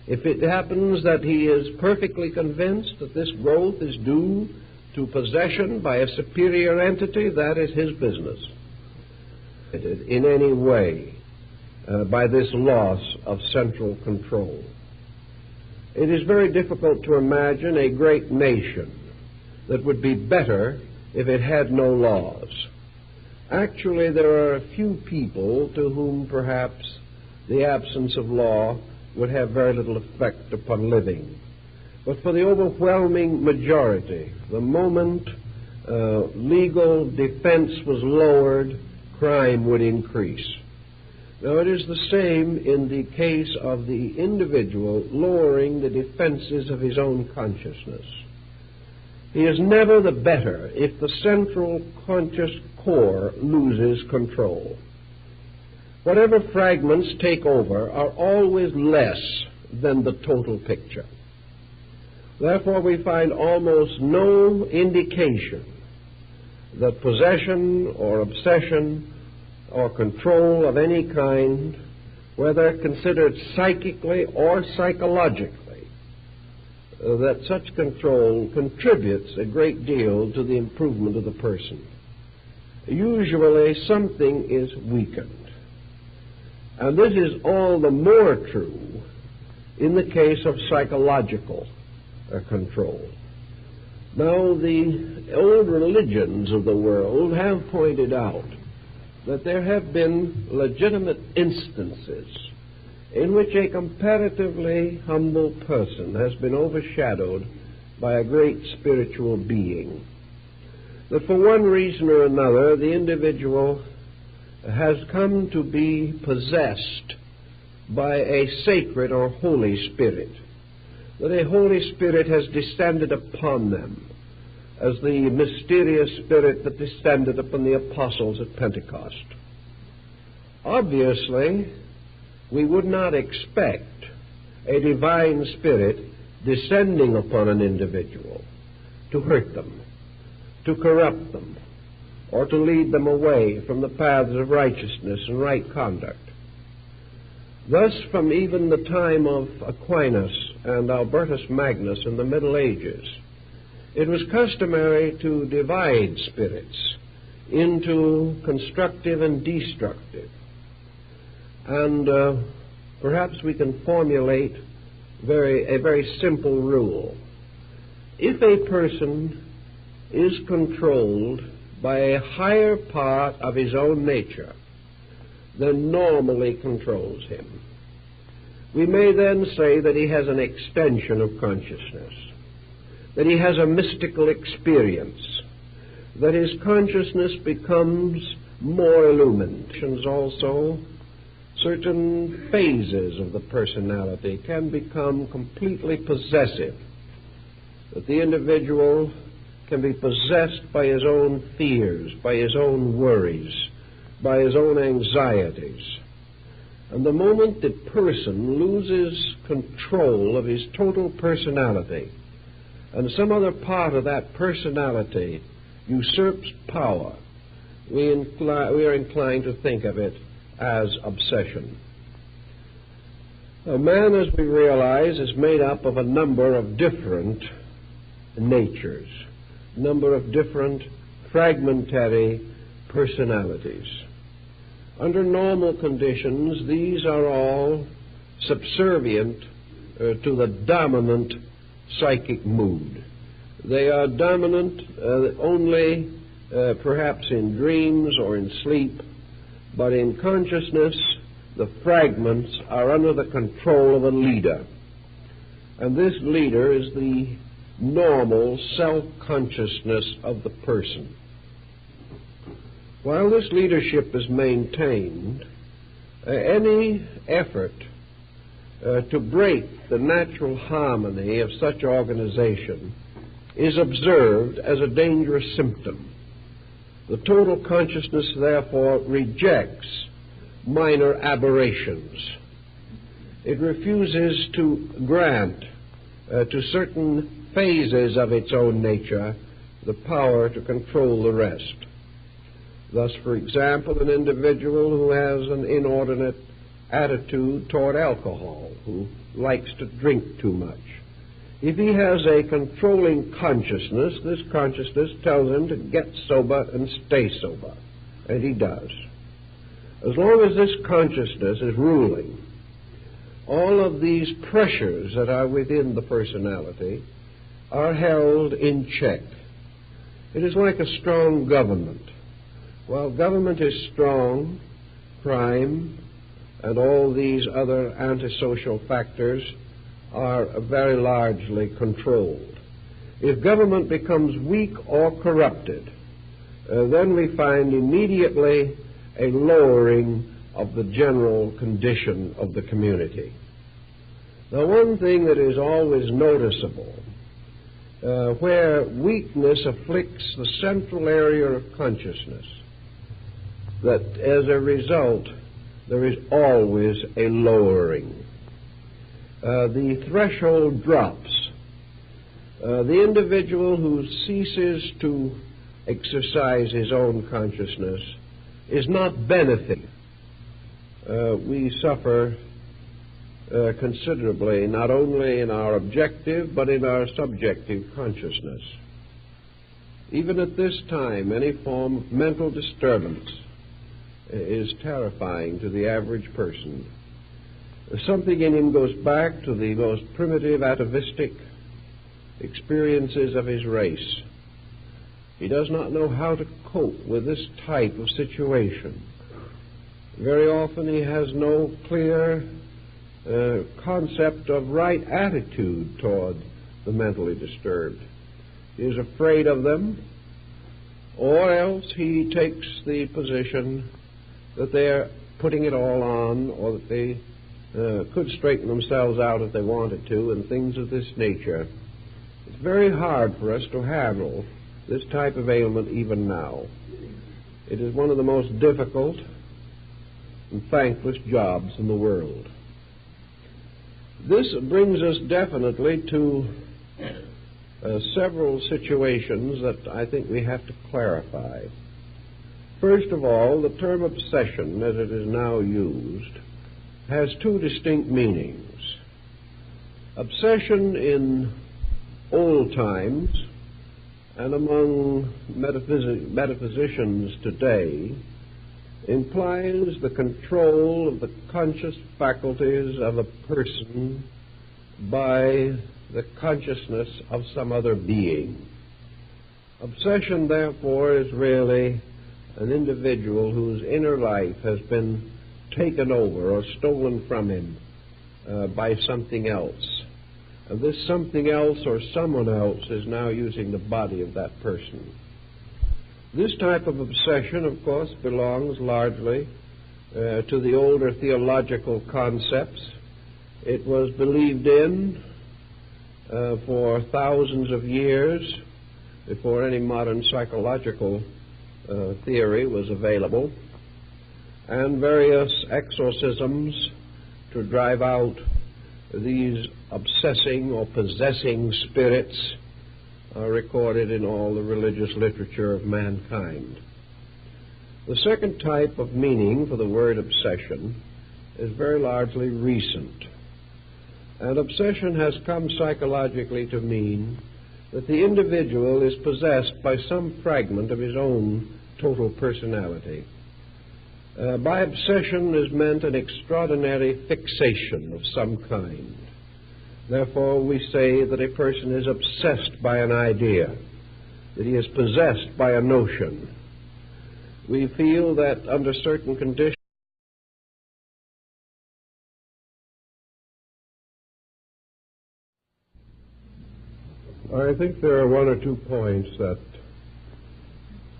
If it happens that he is perfectly convinced that this growth is due to possession by a superior entity, that is his business. In any way, by this loss of central control. It is very difficult to imagine a great nation that would be better if it had no laws. Actually, there are a few people to whom perhaps the absence of law would have very little effect upon living. But for the overwhelming majority, the moment legal defense was lowered, crime would increase. Now, it is the same in the case of the individual lowering the defenses of his own consciousness. He is never the better if the central conscious core loses control. Whatever fragments take over are always less than the total picture. Therefore, we find almost no indication that possession or obsession or control of any kind, whether considered psychically or psychologically, that such control contributes a great deal to the improvement of the person. Usually something is weakened. And this is all the more true in the case of psychological control. Now, the old religions of the world have pointed out that there have been legitimate instances in which a comparatively humble person has been overshadowed by a great spiritual being. That for one reason or another, the individual has come to be possessed by a sacred or holy spirit. That a Holy Spirit has descended upon them, as the mysterious spirit that descended upon the apostles at Pentecost. Obviously, we would not expect a divine spirit descending upon an individual to hurt them, to corrupt them, or to lead them away from the paths of righteousness and right conduct. Thus, from even the time of Aquinas and Albertus Magnus in the Middle Ages, it was customary to divide spirits into constructive and destructive. And perhaps we can formulate a very simple rule. If a person is controlled by a higher part of his own nature than normally controls him, we may then say that he has an extension of consciousness, that he has a mystical experience, that his consciousness becomes more illumined. Also, certain phases of the personality can become completely possessive, that the individual can be possessed by his own fears, by his own worries, by his own anxieties. And the moment the person loses control of his total personality, and some other part of that personality usurps power, we are inclined to think of it as obsession. A man, as we realize, is made up of a number of different natures, a number of different fragmentary personalities. Under normal conditions, these are all subservient to the dominant psychic mood. They are dominant only perhaps in dreams or in sleep, but in consciousness the fragments are under the control of a leader. And this leader is the normal self-consciousness of the person. While this leadership is maintained, any effort to break the natural harmony of such organization is observed as a dangerous symptom. The total consciousness, therefore, rejects minor aberrations. It refuses to grant to certain phases of its own nature the power to control the rest. Thus, for example, an individual who has an inordinate attitude toward alcohol, who likes to drink too much, if he has a controlling consciousness, this consciousness tells him to get sober and stay sober, and he does. As long as this consciousness is ruling, all of these pressures that are within the personality are held in check. It is like a strong government. While government is strong, crime and all these other antisocial factors are very largely controlled. If government becomes weak or corrupted, then we find immediately a lowering of the general condition of the community. Now, one thing that is always noticeable, where weakness afflicts the central area of consciousness, that as a result there is always a lowering. The threshold drops. The individual who ceases to exercise his own consciousness is not benefiting. We suffer considerably, not only in our objective, but in our subjective consciousness. Even at this time, any form of mental disturbance is terrifying to the average person. Something in him goes back to the most primitive atavistic experiences of his race. He does not know how to cope with this type of situation. Very often he has no clear concept of right attitude toward the mentally disturbed. He is afraid of them, or else he takes the position that they're putting it all on, or that they could straighten themselves out if they wanted to, and things of this nature. It's very hard for us to handle this type of ailment even now. It is one of the most difficult and thankless jobs in the world. This brings us definitely to several situations that I think we have to clarify. First of all, the term obsession, as it is now used, has two distinct meanings. Obsession in old times and among metaphysicians today implies the control of the conscious faculties of a person by the consciousness of some other being. Obsession, therefore, is really an individual whose inner life has been taken over or stolen from him by something else. And this something else or someone else is now using the body of that person. This type of obsession, of course, belongs largely to the older theological concepts. It was believed in for thousands of years before any modern psychological theory was available, and various exorcisms to drive out these obsessing or possessing spirits are recorded in all the religious literature of mankind. The second type of meaning for the word obsession is very largely recent. And obsession has come psychologically to mean that the individual is possessed by some fragment of his own total personality. By obsession is meant an extraordinary fixation of some kind. Therefore, we say that a person is obsessed by an idea, that he is possessed by a notion. We feel that under certain conditions, I think there are one or two points that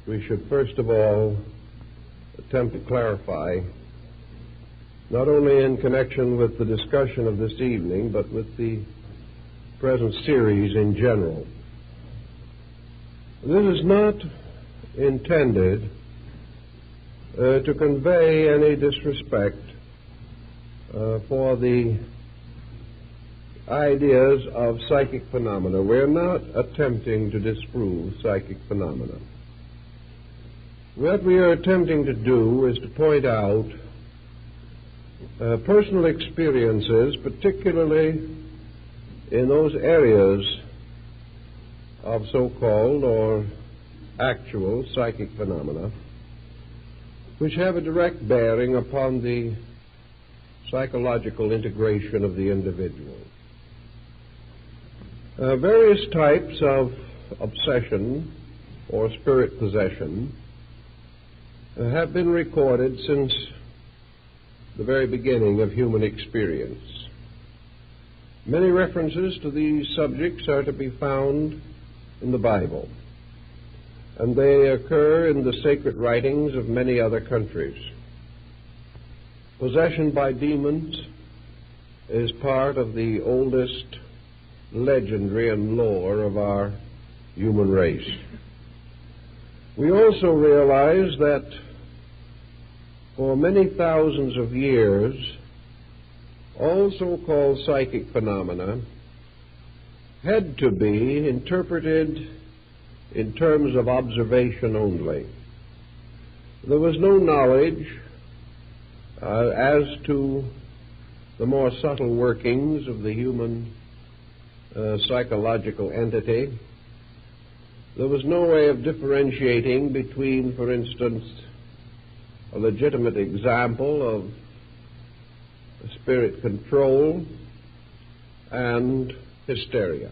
we should first of all attempt to clarify, not only in connection with the discussion of this evening, but with the present series in general. This is not intended to convey any disrespect for the ideas of psychic phenomena. We're not attempting to disprove psychic phenomena. What we are attempting to do is to point out personal experiences, particularly in those areas of so-called or actual psychic phenomena, which have a direct bearing upon the psychological integration of the individual. Various types of obsession or spirit possession have been recorded since the very beginning of human experience. Many references to these subjects are to be found in the Bible, and they occur in the sacred writings of many other countries. Possession by demons is part of the oldest legendary and lore of our human race. We also realize that for many thousands of years, all so-called psychic phenomena had to be interpreted in terms of observation only. There was no knowledge as to the more subtle workings of the human psychological entity. There was no way of differentiating between, for instance, a legitimate example of spirit control and hysteria.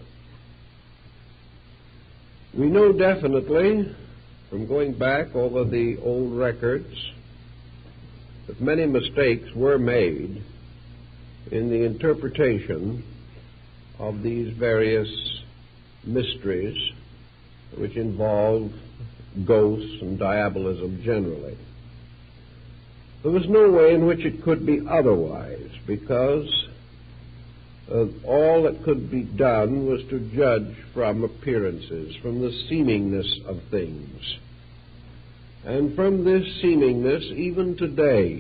We know definitely, from going back over the old records, that many mistakes were made in the interpretation of these various mysteries which involve ghosts and diabolism generally. There was no way in which it could be otherwise, because all that could be done was to judge from appearances, from the seemingness of things. And from this seemingness, even today,